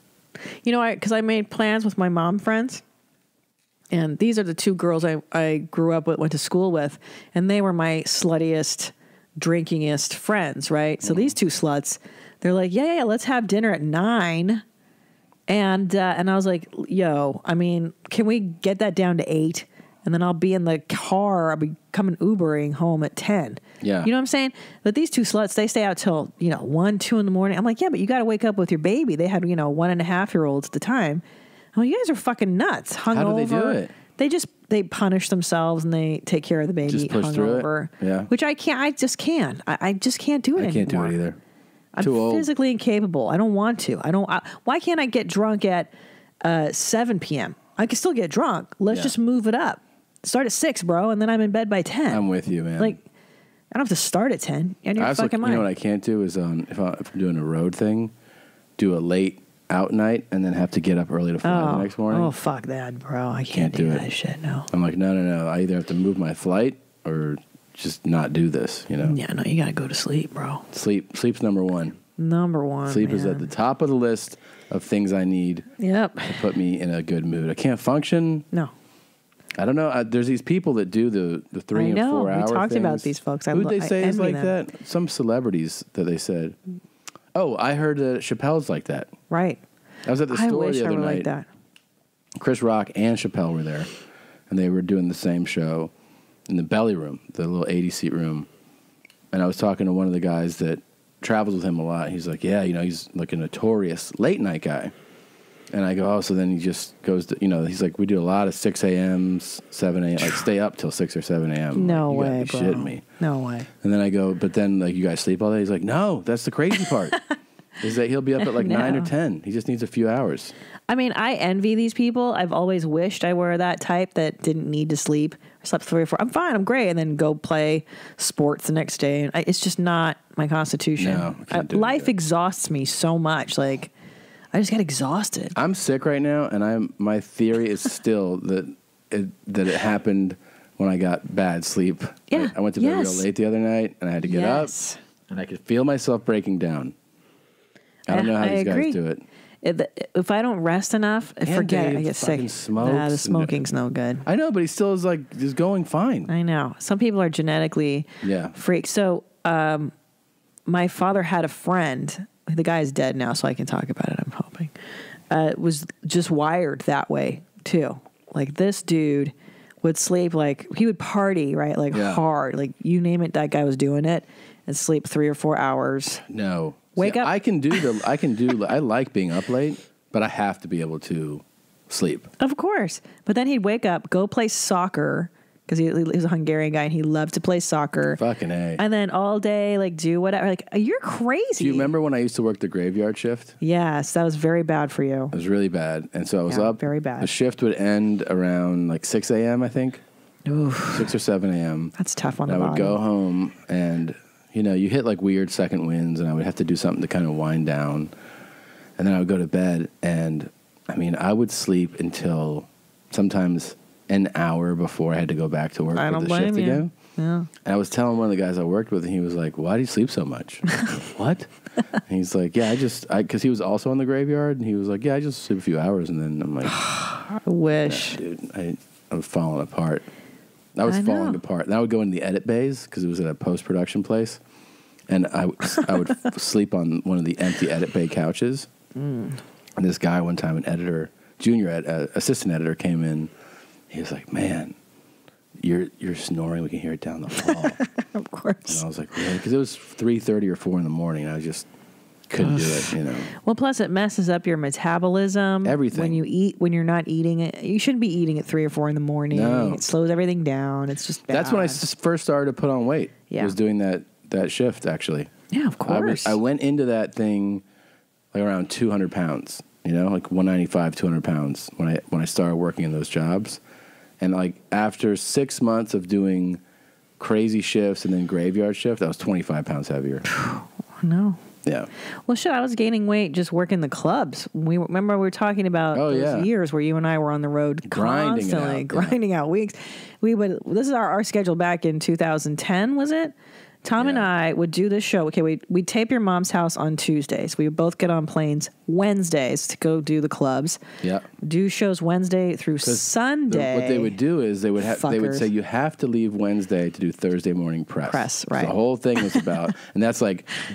Because I made plans with my mom friends. And these are the 2 girls I grew up with, went to school with. And they were my sluttiest, drinkingest friends, right? So these 2 sluts, they're like, yeah, let's have dinner at 9. And I was like, yo, can we get that down to 8? And then I'll be in the car. I'll be coming Ubering home at 10. Yeah. You know what I'm saying? But these 2 sluts, they stay out till, 1, 2 in the morning. I'm like, yeah, but you got to wake up with your baby. They had, 1.5-year-olds at the time. I'm like, you guys are fucking nuts. Hungover. How do they do it? They punish themselves and they take care of the baby. Just push hungover, through it? Yeah. Which I can't. I just can't. I just can't do it anymore. I can't do it either. I'm too old. Physically incapable. I don't want to. Why can't I get drunk at 7 p.m.? I can still get drunk. Let's just move it up. Start at 6, bro, and then I'm in bed by 10. I'm with you, man. Like, I don't have to start at 10. And you're fucking mind. You know what I can't do is if I'm doing a road thing, do a late out night and then have to get up early to fly the next morning. Oh, fuck that, bro. I can't do that shit, no. I'm like, no. I either have to move my flight or just not do this, Yeah, no, you got to go to sleep, bro. Sleep's number 1. Number 1, Sleep is at the top of the list of things I need to put me in a good mood. I can't function. No. I don't know. There's these people that do the 3 and 4 hour we talked things. about these folks. Who'd they say is like them. that? Some celebrities that they said. Oh, I heard Chappelle's like that. Right. I was at the store the other night. Like that. Chris Rock and Chappelle were there, and they were doing the same show in the belly room, the little 80-seat room. And I was talking to one of the guys that travels with him a lot. He's like, yeah, he's like a notorious late night guy. And I go, oh, so then he just goes to, he's like, we do a lot of 6 a.m., 7 a.m., like stay up till 6 or 7 a.m. No like, way, bro. Shitting me. No way. And then I go, but then like you guys sleep all day? He's like, no, that's the crazy part. Is that he'll be up at like 9 or 10. He just needs a few hours. I mean, I envy these people. I've always wished I were that type that didn't need to sleep. I slept 3 or 4. I'm fine. I'm great. And then go play sports the next day. And it's just not my constitution. No, life exhausts me so much. Like, I just get exhausted. I'm sick right now, and my theory is still that it happened when I got bad sleep. Yeah. I went to bed real late the other night, and I had to get up, and I could feel myself breaking down. I don't know how these guys do it. If I don't rest enough, I forget. I get sick. The smoking's no good. I know, but he still is is going fine. I know. Some people are genetically freaks. So my father had a friend. The guy is dead now, so I can talk about it, I'm hoping. Was just wired that way, too. Like, this dude would sleep, he would party, right? Hard. Like, you name it, that guy was doing it. And sleep 3 or 4 hours. No. Wake up. I like being up late, but I have to be able to sleep. Of course. But then he'd wake up, go play soccer, because he was a Hungarian guy and he loved to play soccer. Fucking A. And then all day, do whatever. You're crazy. Do you remember when I used to work the graveyard shift? Yes, that was very bad for you. It was really bad. And so I was up. Very bad. The shift would end around 6 a.m., I think. Oof. 6 or 7 a.m. That's tough on the body. I would go home and, you hit weird second winds, and I would have to do something to kind of wind down. And then I would go to bed, and I would sleep until sometimes an hour before I had to go back to work with the shift again. Yeah. And I was telling one of the guys I worked with, and he was like, why do you sleep so much? What? And he's like, yeah, because he was also on the graveyard, and he was like, yeah, I just sleep a few hours. And then I'm like, I wish. Yeah, dude, I'm falling apart. I was falling apart. And I would go into the edit bays, because it was at a post-production place, and I would sleep on one of the empty edit bay couches. And this guy one time, an assistant editor came in. He was like, man, you're snoring. We can hear it down the hall. Of course. And I was like, really? Because it was 3:30 or 4 in the morning. And I just couldn't do it, Well, plus it messes up your metabolism. Everything. When you eat, when you're not eating it. You shouldn't be eating at 3 or 4 in the morning. No. It slows everything down. It's just bad. That's when I first started to put on weight. Yeah. I was doing that shift, actually. Yeah, of course. I went into that thing around 200 pounds, 195, 200 pounds when I started working in those jobs. And after 6 months of doing crazy shifts and then graveyard shift, I was 25 pounds heavier. No. Yeah. Well, shit, I was gaining weight just working the clubs. Remember we were talking about those years where you and I were on the road constantly, grinding out weeks. This is our schedule back in 2010, was it? Tom and I would do this show. Okay, we'd tape Your Mom's House on Tuesdays. We would both get on planes Wednesdays to go do the clubs. Yeah. Do shows Wednesday through Sunday. What they would do is they would say you have to leave Wednesday to do Thursday morning press. Right. So the whole thing was about, and that's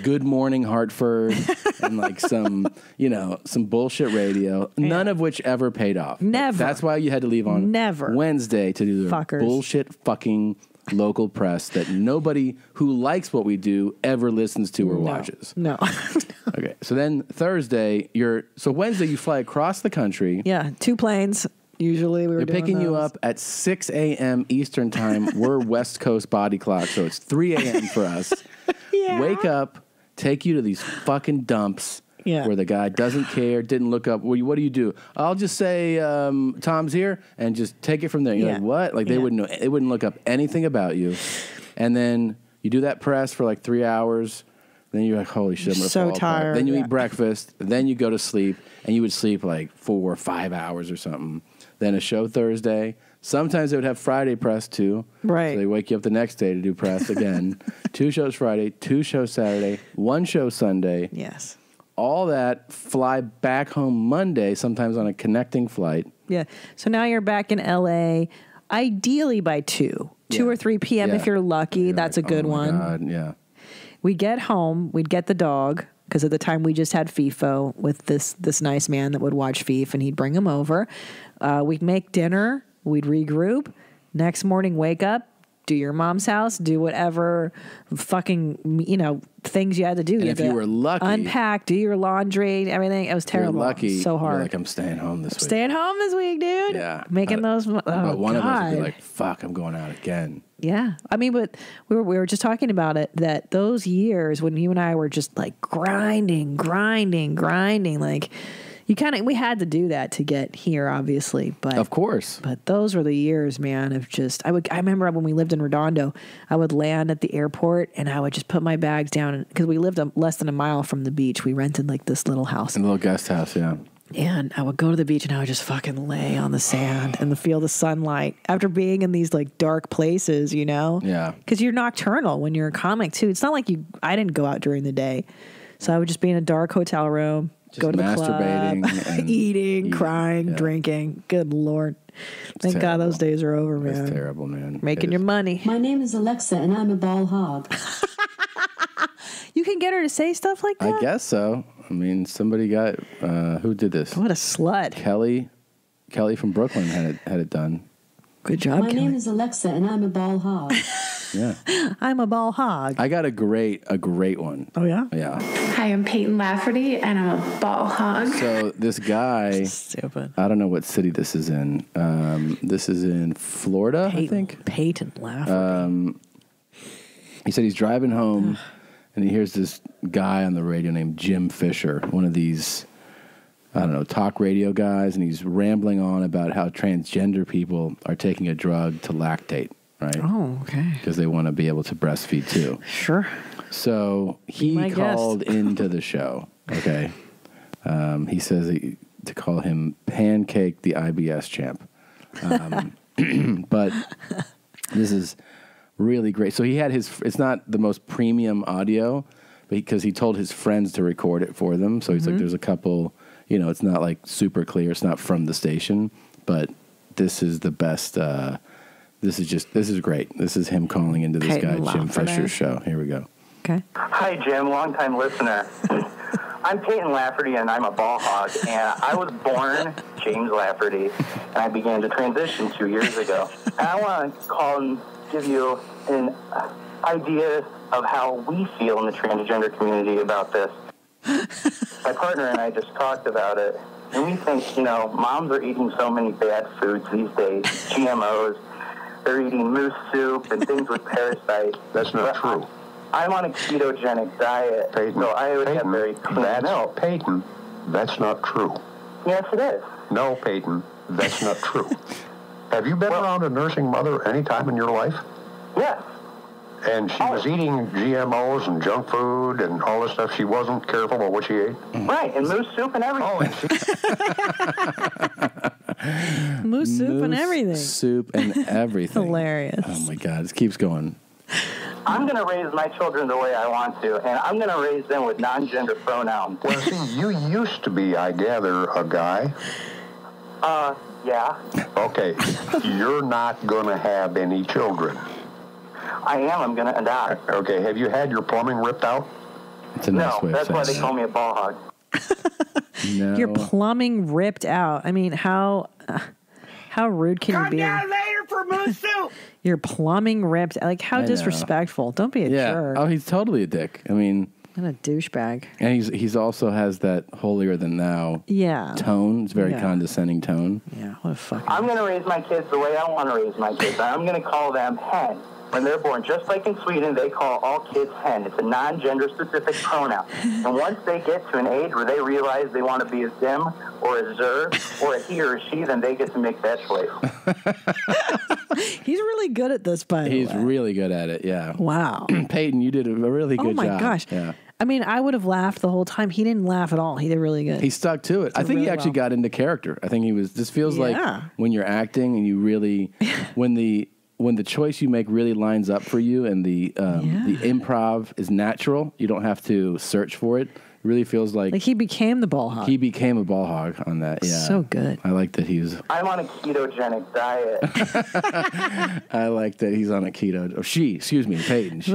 Good Morning Hartford and some bullshit radio, none of which ever paid off. Never. That's why you had to leave on Wednesday to do the bullshit fucking local press that nobody who likes what we do ever listens to or watches. No. Okay. So then Thursday, Wednesday you fly across the country. Yeah, 2 planes. Usually we were doing picking you those. up at 6 a.m. Eastern time. We're West Coast body clock, so it's 3 a.m. for us. Yeah. Wake up, take you to these fucking dumps. Yeah. Where the guy doesn't care, didn't look up. What do you do? I'll just say Tom's here and just take it from there. You're like, what? They wouldn't know. They wouldn't look up anything about you. And then you do that press for 3 hours. Then you're like, holy shit, I'm gonna fall tired. apart. Then you eat breakfast. Then you go to sleep, and you would sleep 4 or 5 hours or something. Then a show Thursday. Sometimes they would have Friday press too. Right. So they wake you up the next day to do press again. 2 shows Friday, 2 shows Saturday, 1 show Sunday. Yes. All that, fly back home Monday, sometimes on a connecting flight. Yeah. So now you're back in LA, ideally by 2 or 3 p.m. if you're lucky. That's a good one. God, yeah. We get home, we'd get the dog, because at the time we just had FIFO with this nice man that would watch FIF, and he'd bring him over. We'd make dinner, we'd regroup. Next morning, wake up, do your mom's house, do whatever fucking, things you had to do. And You if had you to were lucky, unpack, do your laundry, everything. It was terrible. You're lucky. So hard. You're like, I'm staying home this week. Staying home this week, dude. Yeah. Making those. Oh, but one of us would be God. like, fuck, I'm going out again. Yeah. I mean, but we were just talking about it, that those years when you and I were just like grinding, like we had to do that to get here, obviously. But of course. But those were the years, man, of just, I remember when we lived in Redondo, I would land at the airport and I would just put my bags down because we lived less than a mile from the beach. We rented like this little house. A little guest house, yeah. And I would go to the beach and I would just fucking lay on the sand and feel the sunlight after being in these like dark places, Yeah. Because you're nocturnal when you're a comic too. It's not like I didn't go out during the day. So I would just be in a dark hotel room, just go to the masturbating club, and eating, crying, drinking. Good Lord. Thank God those days are over, man. That's terrible, man. Making your money. My name is Alexa and I'm a ball hog. You can get her to say stuff like that? I guess so. I mean, somebody got, who did this? What a slut. Kelly from Brooklyn had it done. Good job, My name is Alexa and I'm a ball hog. Yeah. I'm a ball hog. I got a great one. Oh, yeah? Yeah. Hi, I'm Peyton Lafferty, and I'm a ball hog. So this guy, stupid. I don't know what city this is in. This is in Florida, I think. Peyton Lafferty. He said he's driving home, and he hears this guy on the radio named Jim Fisher, one of these, I don't know, talk radio guys, and he's rambling on about how transgender people are taking a drug to lactate, right? Oh, okay. Because they want to be able to breastfeed too. Sure. So he called into the show, okay? He says to call him Pancake the IBS champ. But this is really great. So he had it's not the most premium audio, because he told his friends to record it for them. So he's like, there's a couple, it's not like super clear. It's not from the station, but this is the best. This is great. This is him calling into this guy, Jim Fisher's show. Here we go. Okay. Hi, Jim, longtime listener. I'm Peyton Lafferty, and I'm a ball hog. And I was born James Lafferty, and I began to transition 2 years ago. And I want to call and give you an idea of how we feel in the transgender community about this. My partner and I just talked about it, and we think, moms are eating so many bad foods these days, GMOs. They're eating moose soup and things with parasites. That's not true. I'm on a ketogenic diet, Peyton, so I would have very clean milk. Peyton, that's not true. Yes, it is. No, Peyton, that's not true. Have you been around a nursing mother any time in your life? Yes. And she was eating GMOs and junk food and all this stuff. She wasn't careful about what she ate? Right, and moose soup and everything. Moose soup and everything. Soup and everything. Hilarious. Oh, my God. It keeps going. I'm going to raise my children the way I want to, and I'm going to raise them with non-gender pronouns. Well, see, you used to be, I gather, a guy. Yeah. Okay, you're not going to have any children. I am. I'm going to adopt. Okay, have you had your plumbing ripped out? It's a nice way of that's why saying they call me a ball hog. No. Your plumbing ripped out. I mean, how rude can you be? Come down later for moose soup. Your plumbing ripped. Like, how I know. disrespectful. Don't be a jerk. Oh, he's totally a dick. I mean, and a douchebag. and he's also has that holier than thou tone. It's a very condescending tone. Yeah, what a fucking. I'm going to raise my kids the way I want to raise my kids. I'm going to call them hen. When they're born, just like in Sweden, they call all kids hen. It's a non-gender specific pronoun. And once they get to an age where they realize they want to be a them or a zer or a he or a she, then they get to make that choice. He's really good at this, by the way. He's really good at it. Yeah. Wow. Peyton, you did a really good job. Oh my gosh. Yeah. I mean, I would have laughed the whole time. He didn't laugh at all. He did really good. He stuck to it. I think he actually got into character. I think he was. This feels like when you're acting and you really, when the choice you make really lines up for you and the improv is natural, you don't have to search for it. It really feels like he became the ball hog. He became a ball hog on that. Yeah, so good. I like that he's. I'm on a ketogenic diet. I like that he's on a keto. Or she, excuse me, Peyton. She,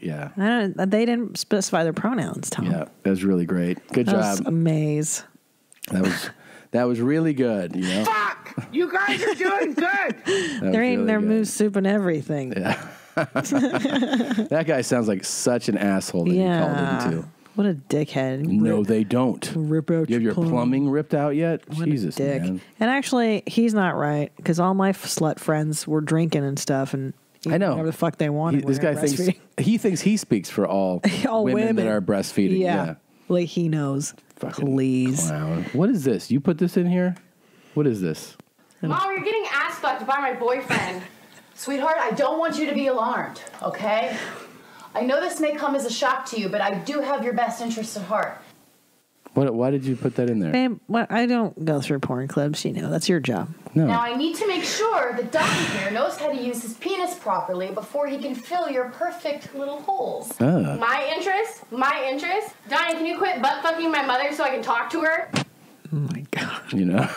yeah. They didn't specify their pronouns, Tom. Yeah, that was really great. Good That job. was amazing. That was really good. You know. Fuck! You guys are doing good. They're eating their moose soup and everything. Yeah. That guy sounds like such an asshole that he called into. What a dickhead. No, they don't. Rip out You have your plumbing ripped out yet? What Jesus, a dick. man. And actually, he's not right because all my slut friends were drinking and stuff and I know. whatever the fuck they wanted. This guy thinks he speaks for all, All women that women. are breastfeeding. Yeah. Like he knows. Please. Clown. What is this? You put this in here? What is this? Mom, you're getting ass fucked by my boyfriend. Sweetheart, I don't want you to be alarmed, okay? I know this may come as a shock to you, but I do have your best interests at heart. Why did you put that in there? Babe, I don't go through porn clips, that's your job. No. Now, I need to make sure that Don here knows how to use his penis properly before he can fill your perfect little holes. Ah. My interest? Donnie, can you quit butt fucking my mother so I can talk to her? You know?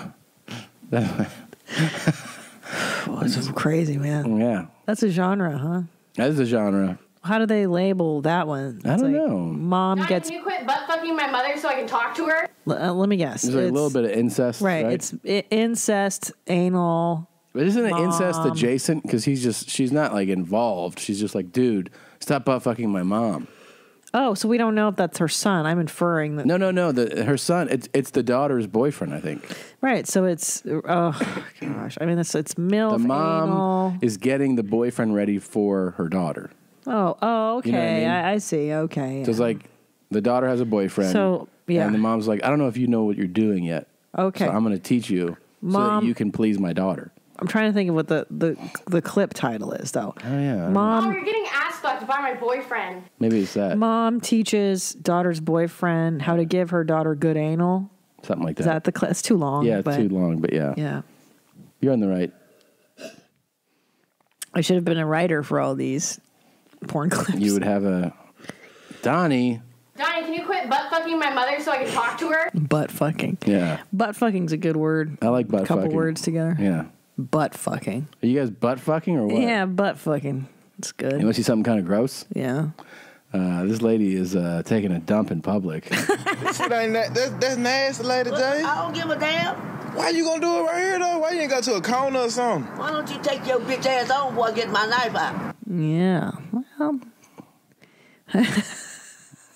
This is crazy, man. Yeah. That's a genre, huh? That is a genre. How do they label that one? I don't know. Mom Donnie, gets. can you quit butt fucking my mother so I can talk to her? Let me guess. There's like a little bit of incest, right? It's incest, anal. But isn't it incest mom. adjacent? Because she's not like involved. She's just like, dude, stop butt fucking my mom. Oh, so we don't know if that's her son. I'm inferring that. No. Her son. It's the daughter's boyfriend, I think. Right. So it's oh gosh. I mean, it's MILF. The mom anal. is getting the boyfriend ready for her daughter. Oh, okay. You know what I mean? I see. Okay. So it's like the daughter has a boyfriend. So, yeah. And the mom's like, I don't know if you know what you're doing yet. Okay. So I'm going to teach you so Mom- that you can please my daughter. I'm trying to think of what the clip title is, though. Oh, yeah. Mom, you're getting ass fucked by my boyfriend. Maybe it's that. Mom teaches daughter's boyfriend how to give her daughter good anal. Something like that. Is that the clip? It's too long. Yeah, it's but too long, but yeah. Yeah. You're on the right. I should have been a writer for all these porn clips. You would have a... Donnie. Donnie, can you quit butt fucking my mother so I can talk to her? Butt fucking. Yeah. Butt fucking's a good word. I like butt a couple fucking. words together. Yeah. Butt fucking. Are you guys butt fucking or what? Yeah, butt fucking. It's good. You want to see something kind of gross? Yeah. This lady is taking a dump in public. This shit ain't that's nasty, Lady J. I don't give a damn. Why you gonna do it right here, though? Why you ain't go to a corner or something? Why don't you take your bitch ass on before I get my knife out? Yeah. Well.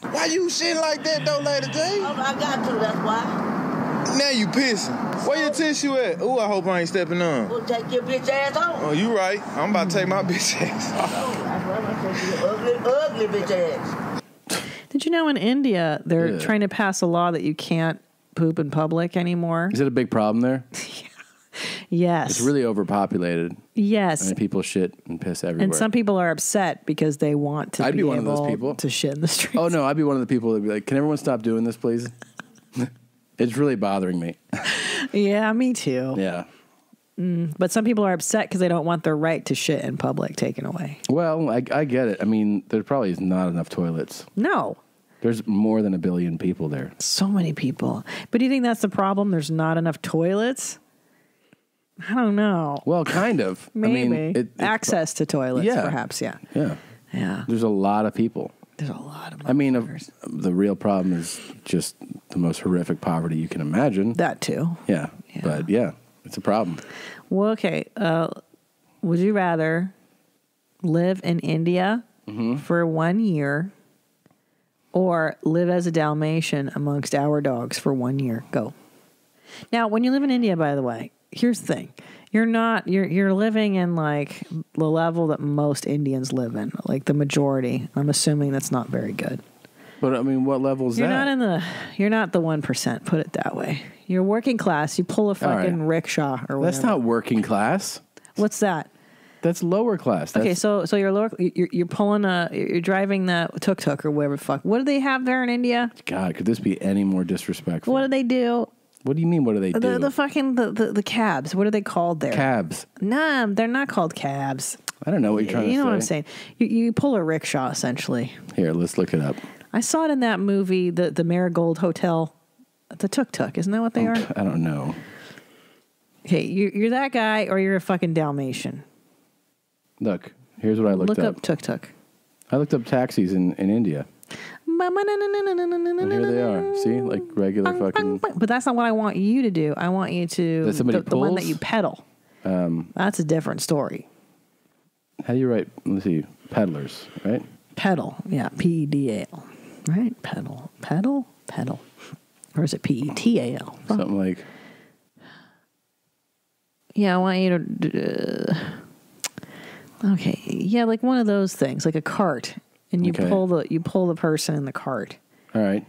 Why you shit like that, though, Lady J? Oh, I got to, that's why. Now you pissing. Where your tissue at? Ooh, I hope I ain't stepping on. Well, take your bitch ass on. Oh, you right. I'm about to take my bitch ass off. I'm gonna take your ugly bitch ass. Did you know in India they're trying to pass a law that you can't poop in public anymore? Is it a big problem there? Yes. It's really overpopulated. Yes. I mean, people shit and piss everywhere. And some people are upset because they want to I'd be one of able those people. to shit in the streets. Oh, no, I'd be one of the people that would be like, can everyone stop doing this, please? It's really bothering me. Yeah, me too. Yeah. But some people are upset because they don't want their right to shit in public taken away. Well, I get it. I mean, there probably is not enough toilets. No. There's more than 1 billion people there. So many people. But do you think that's the problem? There's not enough toilets? I don't know. Well, kind of. Maybe. I mean, access to toilets, Yeah. perhaps, yeah. Yeah. Yeah. There's a lot of people. There's a lot of I mean, the real problem is just the most horrific poverty you can imagine. That too. Yeah. But yeah, it's a problem. Well, okay. Would you rather live in India for 1 year or live as a Dalmatian amongst our dogs for 1 year? Go. Now, when you live in India, by the way, here's the thing. You're living in like the level that most Indians live in, like the majority. I'm assuming that's not very good. But I mean, what level is You're that? you're not the 1%, put it that way. You're working class. You pull a fucking rickshaw or whatever. That's not working class. What's that? That's lower class. Okay, so you're lower, you're driving the tuk-tuk or whatever the fuck. What do they have there in India? God, could this be any more disrespectful? What do they do? What do you mean, what do they do? The fucking, the cabs. What are they called there? Cabs. No, they're not called cabs. I don't know what you're trying to say. You know what I'm saying? You pull a rickshaw, essentially. Here, let's look it up. I saw it in that movie, the Marigold Hotel, the tuk-tuk. Isn't that what they are? I don't know. Okay, you're that guy or you're a fucking Dalmatian. Look, here's what I looked up. Look up tuk-tuk. I looked up taxis in India. And here they are. See, like regular fucking. But that's not what I want you to do. I want you to the one that you pedal. That's a different story. How do you write? Let's see, peddlers, right? Pedal, yeah, PEDAL, right? Pedal, or is it PETAL? Something like. Yeah, I want you to. Okay, yeah, like one of those things, like a cart, and you pull the person in the cart. All right.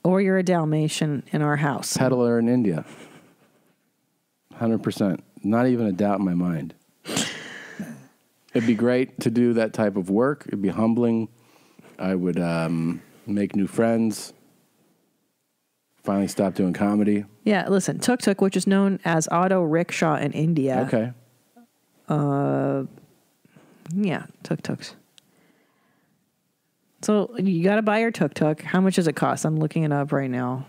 Or you're a Dalmatian in our house. Peddler in India. 100%. Not even a doubt in my mind. It'd be great to do that type of work. It'd be humbling. I would make new friends. Finally stop doing comedy. Yeah, listen, tuk-tuk, which is known as auto rickshaw in India. Okay. Yeah, tuk-tuks. So you got to buy your tuk-tuk. How much does it cost? I'm looking it up right now.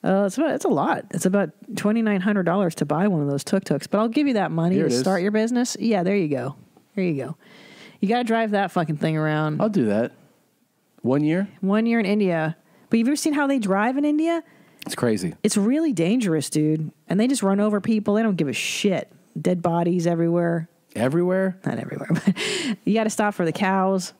It's a lot. It's about $2,900 to buy one of those tuk-tuks. But I'll give you that money to start your business. Yeah, there you go. There you go. You got to drive that fucking thing around. I'll do that. 1 year? 1 year in India. But you've ever seen how they drive in India? It's crazy. It's really dangerous, dude. And they just run over people. They don't give a shit. Dead bodies everywhere. Everywhere? Not everywhere, but you got to stop for the cows.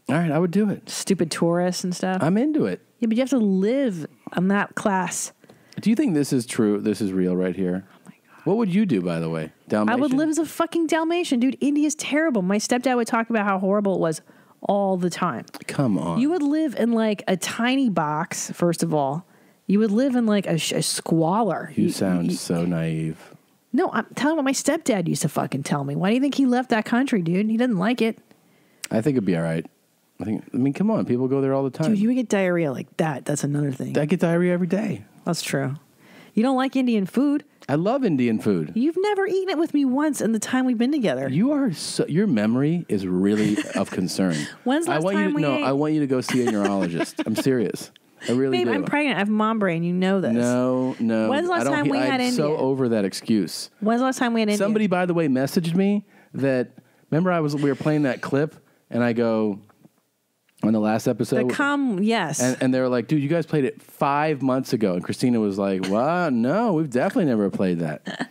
All right, I would do it. Stupid tourists and stuff. I'm into it. Yeah, but you have to live on that class. Do you think this is true? This is real right here? Oh, my God. What would you do, by the way? Dalmatian? I would live as a fucking Dalmatian. Dude, India's terrible. My stepdad would talk about how horrible it was all the time. Come on. You would live in like a tiny box, first of all. You would live in like a squalor. You sound so naive. No, I'm telling you what my stepdad used to fucking tell me. Why do you think he left that country, dude? He didn't like it. I think it'd be all right. I mean, come on. People go there all the time. Dude, you would get diarrhea like that. That's another thing. I get diarrhea every day. That's true. You don't like Indian food? I love Indian food. You've never eaten it with me once in the time we've been together. Your memory is really of concern. When's the last time we ate? I want you to go see a neurologist. I'm serious. I really Babe, do. I'm pregnant. I have mom brain. You know this. No. When's the last time we had India? I'm so over that excuse. When's the last time we had India? Somebody, by the way, messaged me that, remember we were playing that clip, and I go, on the last episode. Yes. And they were like, dude, you guys played it 5 months ago. And Christina was like, what? No, we've definitely never played that.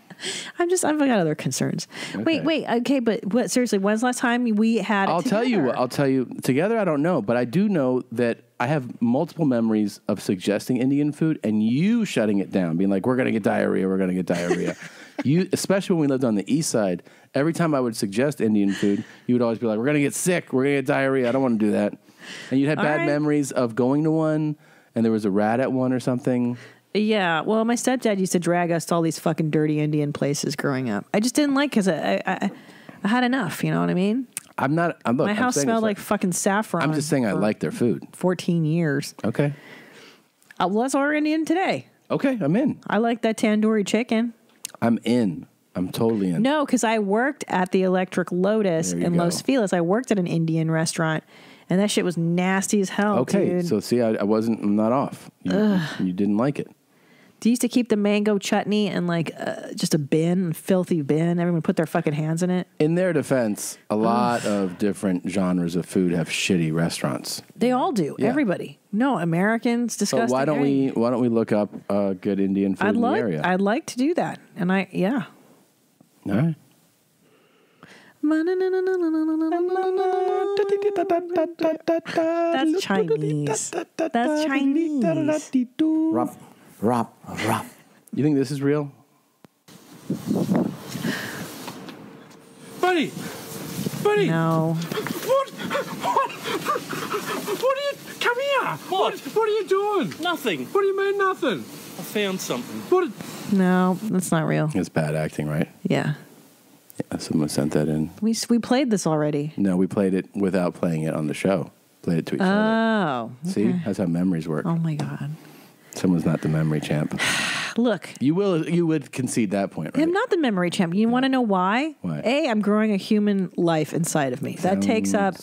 I've got other concerns. Okay. Wait. Okay, but seriously, when's the last time we had it together? I'll tell you. Together, I don't know. But I do know that I have multiple memories of suggesting Indian food and you shutting it down, being like, we're going to get diarrhea. You, especially when we lived on the east side, every time I would suggest Indian food, you would always be like, we're going to get sick. We're going to get diarrhea. I don't want to do that. And you'd have bad memories of going to one and there was a rat at one or something. Yeah. Well, my stepdad used to drag us to all these fucking dirty Indian places growing up. I just didn't like because I had enough. You know what I mean? My house smelled like fucking saffron. I'm just saying I like their food. 14 years. Okay. Well, let's order Indian today. Okay, I'm in. I like that tandoori chicken. I'm in. I'm totally in. No, because I worked at the Electric Lotus in Los Feliz. I worked at an Indian restaurant, and that shit was nasty as hell, dude. So see, I'm not off. You didn't like it. They used to keep the mango chutney in like just a filthy bin. Everyone put their fucking hands in it. In their defense, a lot of different genres of food have shitty restaurants. They all do. Yeah. Everybody. No, Americans, disgusting. So why don't we look up good Indian food in the area? I'd like to do that. And yeah. All right. That's Chinese. That's Chinese. Rop. You think this is real? Buddy! No. What are you... Come here! What are you doing? Nothing. What do you mean nothing? I found something. No, that's not real. It's bad acting, right? Yeah. Someone sent that in. We played this already. No, we played it without playing it on the show. Played it to each other. Oh. See? That's how memories work. Oh, my God. Someone's not the memory champ. Look. You would concede that point, right? I'm not the memory champ. You want to know why? Why? I'm growing a human life inside of me. That takes up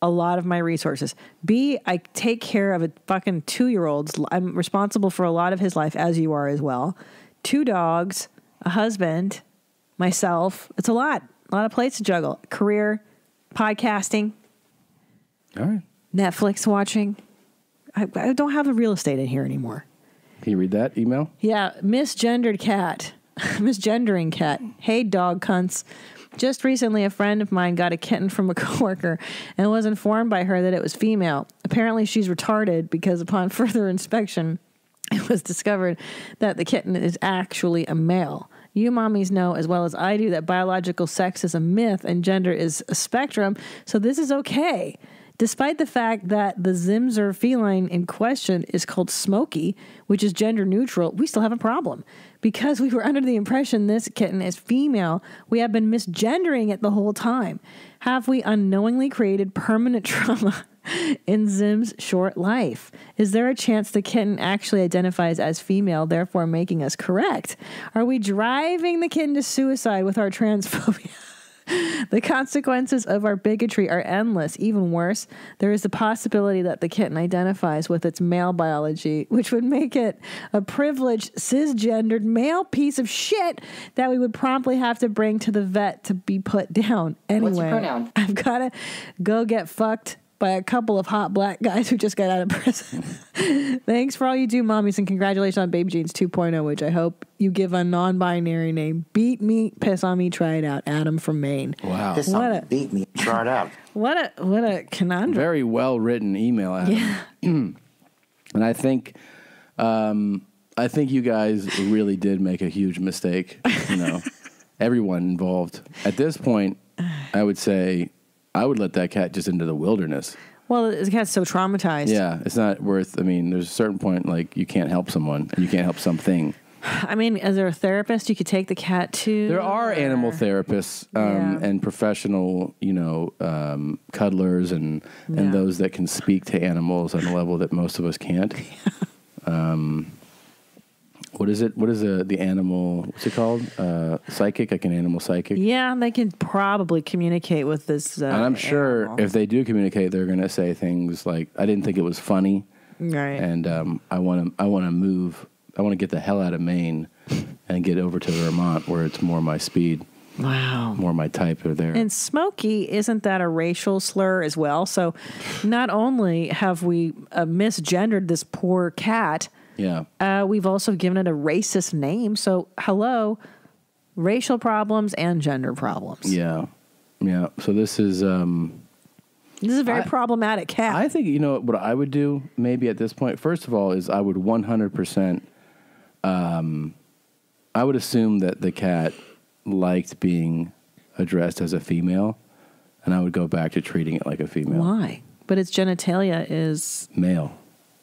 a lot of my resources. B, I take care of a fucking 2-year-old. I'm responsible for a lot of his life, as you are as well. 2 dogs, a husband, myself. It's a lot of plates to juggle. Career, podcasting. All right. Netflix watching. I don't have the real estate in here anymore. Can you read that email? Yeah, misgendering cat. Hey, dog cunts. Just recently, a friend of mine got a kitten from a coworker and was informed by her that it was female. Apparently, she's retarded because upon further inspection, it was discovered that the kitten is actually a male. You mommies know as well as I do that biological sex is a myth and gender is a spectrum, so this is okay. Despite the fact that the Zimzer feline in question is called Smokey, which is gender neutral, we still have a problem. Because we were under the impression this kitten is female, we have been misgendering it the whole time. Have we unknowingly created permanent trauma in Zim's short life? Is there a chance the kitten actually identifies as female, therefore making us correct? Are we driving the kitten to suicide with our transphobia? The consequences of our bigotry are endless. Even worse, there is the possibility that the kitten identifies with its male biology, which would make it a privileged, cisgendered male piece of shit that we would promptly have to bring to the vet to be put down. Anyway, What's your pronoun? I've got to go get fucked by a couple of hot black guys who just got out of prison. Thanks for all you do, mommies, and congratulations on Baby Jeans 2.0, which I hope you give a non-binary name. Beat me, piss on me, try it out. Adam from Maine. Wow. Piss on me, beat me, try it out. What a conundrum. Very well written email, Adam. Yeah. And I think you guys really did make a huge mistake. You know, everyone involved. At this point, I would say I would let that cat just into the wilderness. Well, the cat's so traumatized. Yeah, it's not worth. I mean, there's a certain point like you can't help someone and you can't help something. I mean, as a therapist, you could take the cat to. There are animal therapists and professional, cuddlers and those that can speak to animals on a level that most of us can't. What is it? What is the animal? What's it called? Psychic, like an animal psychic. Yeah, they can probably communicate with this. And I'm sure if they do communicate, they're going to say things like, "I didn't think it was funny," right? And I want to move. I want to get the hell out of Maine and get over to Vermont where it's more my speed. Wow. More my type are there. And Smokey, isn't that a racial slur as well? So not only have we misgendered this poor cat, we've also given it a racist name. So hello, racial problems and gender problems. Yeah. Yeah. So this is a very problematic cat. I think, what I would do maybe at this point, first of all, is I would 100%, I would assume that the cat liked being addressed as a female, and I would go back to treating it like a female. Why? But its genitalia is male.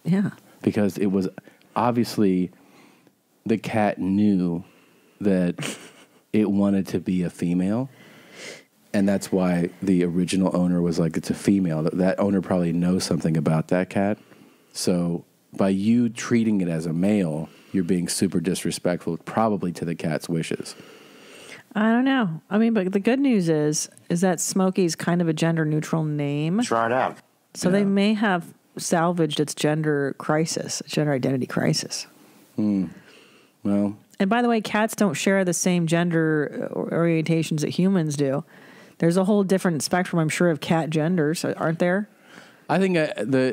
Yeah. Because it was obviously the cat knew that it wanted to be a female. And that's why the original owner was like, it's a female. That owner probably knows something about that cat. So by you treating it as a male, you're being super disrespectful, probably to the cat's wishes. I don't know. I mean, but the good news is that Smokey's kind of a gender neutral name. Try it out. So they may have salvaged its gender crisis, gender identity crisis. Well. And by the way, cats don't share the same gender orientations that humans do. There's a whole different spectrum, I'm sure, of cat genders, aren't there? I think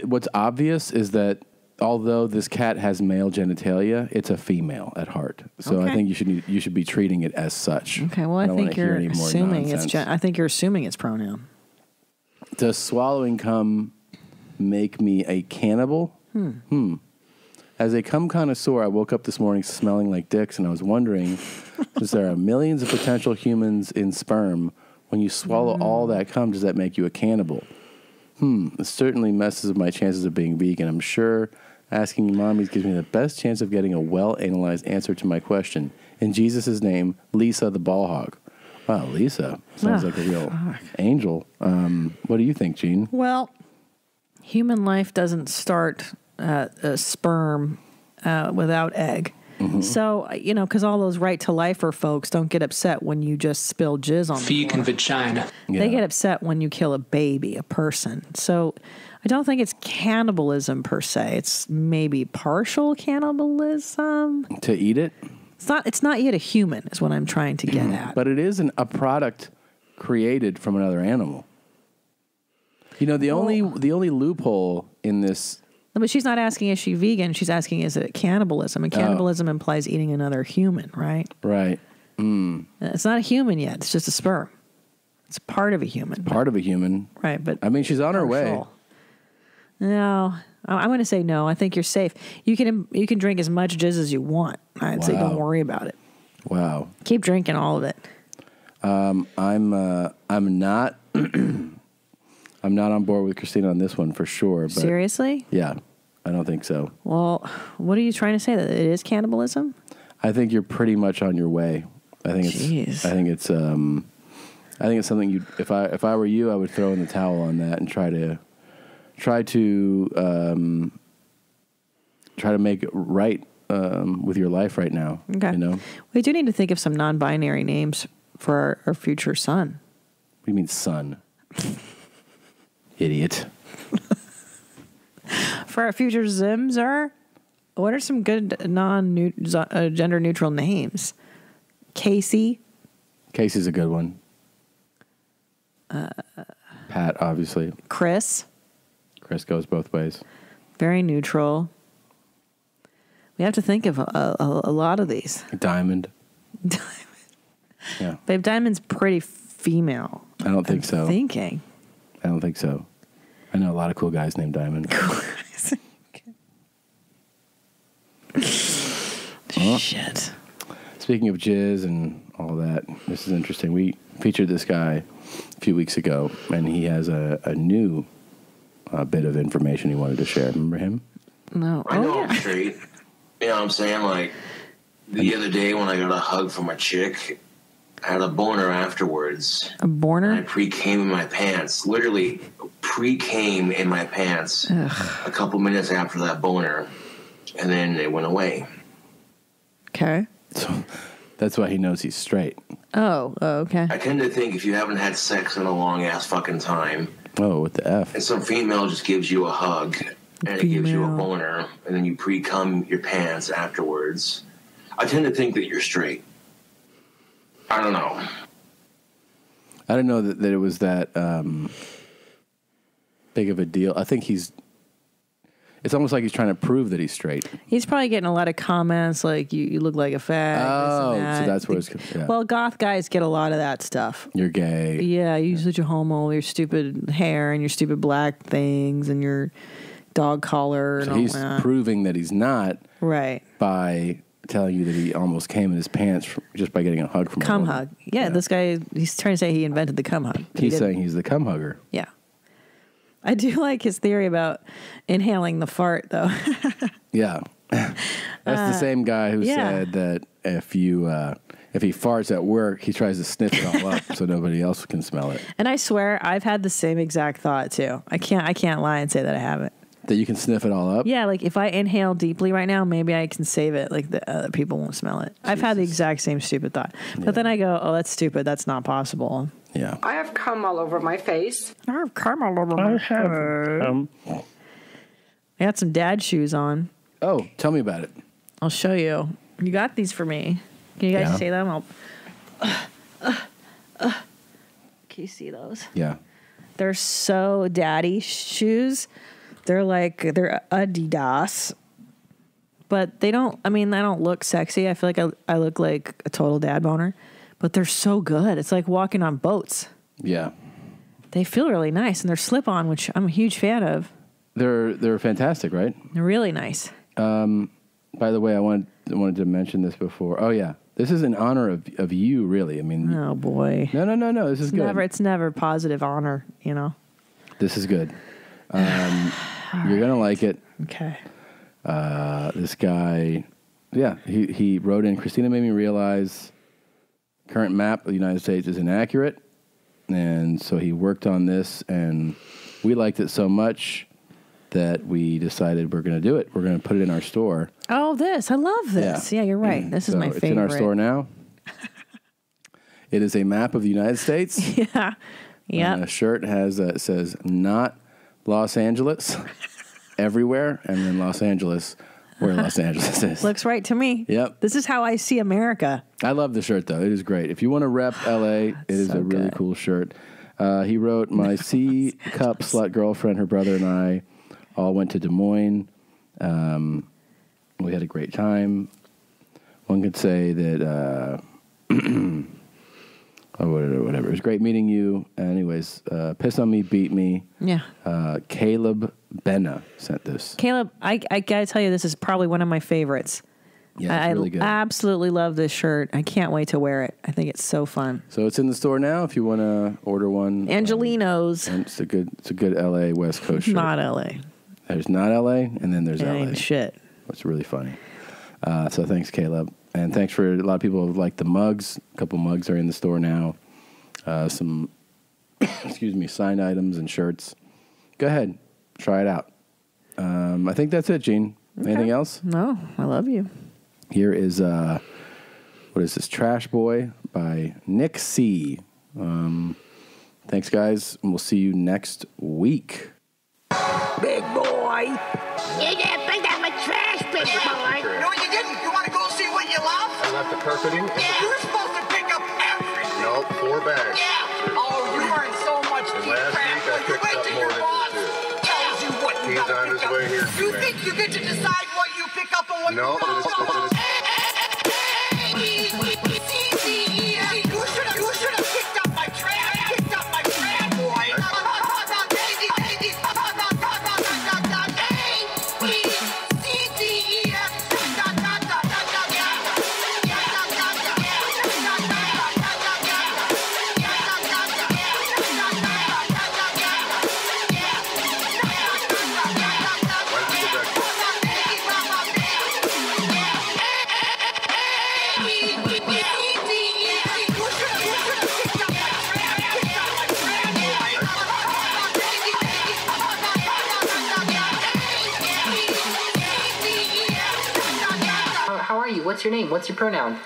what's obvious is that although this cat has male genitalia, it's a female at heart. So Okay. I think you should be treating it as such. Okay, well, I don't think wanna hear you're any more assuming it's. nonsense. I think you're assuming it's pronoun. Does swallowing cum make me a cannibal? As a cum connoisseur, I woke up this morning smelling like dicks, and I was wondering, since there are millions of potential humans in sperm, when you swallow all that cum, does that make you a cannibal? It certainly messes with my chances of being vegan. I'm sure asking mommies gives me the best chance of getting a well-analyzed answer to my question. In Jesus' name, Lisa the ball hog. Wow, Lisa. Sounds like a real angel. What do you think, Gene? Well, human life doesn't start a sperm without egg. So, because all those right-to-lifer folks don't get upset when you just spill jizz on them. Feet and vagina. They get upset when you kill a baby, a person. So I don't think it's cannibalism per se. It's maybe partial cannibalism. To eat it? It's not yet a human is what I'm trying to get at. But it is a product created from another animal. You know, the only loophole in this. No, but she's not asking is she vegan. She's asking is it cannibalism, and cannibalism implies eating another human, right? Right. It's not a human yet. It's just a sperm. It's part of a human. Part of a human. Right, but I mean, she's on her way. No, I'm going to say no. I think you're safe. You can drink as much jizz as you want. I'd say don't worry about it. Wow. Keep drinking all of it. I'm not I'm not on board with Christina on this one for sure. But Seriously? Yeah, I don't think so. Well, what are you trying to say? That it is cannibalism? I think you're pretty much on your way. I think it's something you. If I were you, I would throw in the towel on that and try to make it right with your life right now. Okay. You know, We do need to think of some non-binary names for our future son. What do you mean son? Idiot. For our future Zimzer, what are some good gender neutral names? Casey. Casey's a good one. Pat, obviously. Chris. Chris goes both ways. Very neutral. We have to think of a lot of these. Diamond. Yeah. Babe, Diamond's pretty female. I don't think so. Thinking. I don't think so. I know a lot of cool guys named Diamond. Shit. Speaking of jizz and all that, this is interesting. We featured this guy a few weeks ago, and he has a new bit of information he wanted to share. Remember him? No. I know I'm straight. You know what I'm saying? Like, the other day when I got a hug from a chick, I had a boner afterwards. A boner? I pre-came in my pants. Literally pre-came in my pants a couple minutes after that boner, and then it went away. Okay. So that's why he knows he's straight. Oh, okay. I tend to think if you haven't had sex in a long-ass fucking time, oh, what the F? and some female just gives you a hug, and it gives you a boner, and then you pre-cum your pants afterwards, I tend to think that you're straight. I don't know. I didn't know that it was that big of a deal. I think it's almost like he's trying to prove that he's straight. He's probably getting a lot of comments like, you look like a fag. Oh, this and that. so that's where it's... Yeah. Well, goth guys get a lot of that stuff. You're gay. Yeah, you're such a homo, your stupid hair and your stupid black things and your dog collar and So all he's that. proving that he's not Right. by telling you that he almost came in his pants just by getting a hug from a Cum woman. hug. Yeah, this guy, he's trying to say he invented the cum hug. but he He's didn't. saying he's the cum hugger. Yeah. I do like his theory about inhaling the fart, though. Yeah. That's the same guy who yeah. said that if he farts at work, he tries to sniff it all up so nobody else can smell it. And I swear, I've had the same exact thought, too. I can't lie and say that I haven't. That you can sniff it all up? Yeah, like if I inhale deeply right now, maybe I can save it. Like the other people won't smell it. I've had the exact same stupid thought. But then I go, oh, that's stupid. That's not possible. Yeah. I have cum all over my face. I have cum all over my face. I got some dad shoes on. Oh, tell me about it. I'll show you. You got these for me. Can you guys Yeah. see them? Can you see those? Yeah. They're so daddy shoes. They're Adidas. But they don't look sexy. I feel like I look like a total dad boner. But they're so good. It's like walking on boats. Yeah. They feel really nice. And they're slip-on, which I'm a huge fan of. They're fantastic, right? They're really nice. By the way, I wanted to mention this before. Oh, yeah. This is in honor of you, really. I mean... Oh, boy. No. This is good. It's never positive honor, you know? This is good. You're going to like it. Okay. This guy... Yeah, he wrote in, Christina made me realize current map of the United States is inaccurate. And so he worked on this, and we liked it so much that we decided we're going to do it. We're going to put it in our store. Oh, this. I love this. Yeah, you're right. This is my favorite. It's in our store now. It is a map of the United States. Yeah. Yeah. A shirt says not Los Angeles everywhere, and then Los Angeles where Los Angeles is. Looks right to me. Yep. This is how I see America. I love the shirt, though. It is great. If you want to rep LA, it is a really cool shirt. He wrote, my C cup slut girlfriend, her brother, and I all went to Des Moines. We had a great time. One could say that, whatever. It was great meeting you. Anyways, Piss on Me, Beat Me. Yeah. Caleb Benna sent this. Caleb, I gotta tell you, this is probably one of my favorites. Yeah, it's really good. I absolutely love this shirt. I can't wait to wear it. I think it's so fun. So it's in the store now if you want to order one. Angelino's. And it's a good LA West Coast shirt. Not LA. There's not LA, and then there's It LA. ain't shit. It's really funny. So thanks, Caleb. And thanks for a lot of people who like the mugs. A couple mugs are in the store now. Some, signed items and shirts. Go ahead. Try it out. I think that's it, Gene. Okay. Anything else? No, I love you. Here is, what is this? Trash Boy by Nick C. Thanks, guys. And we'll see you next week. Big boy. You didn't think I'm a trash, big boy. No, you didn't. You want to go see what you love? I left the carpeting. Yeah. You were supposed to pick up everything. Nope, 4 bags. Yeah. Oh, you are in so much And deep last crap. week I picked up more than you did. Tells you what you He's gotta on pick his up. way here. You think you get to decide what you pick up and what No. you don't? You should have picked up my trash. Picked up my trash, boy. How are you? What's your name? What's your pronoun?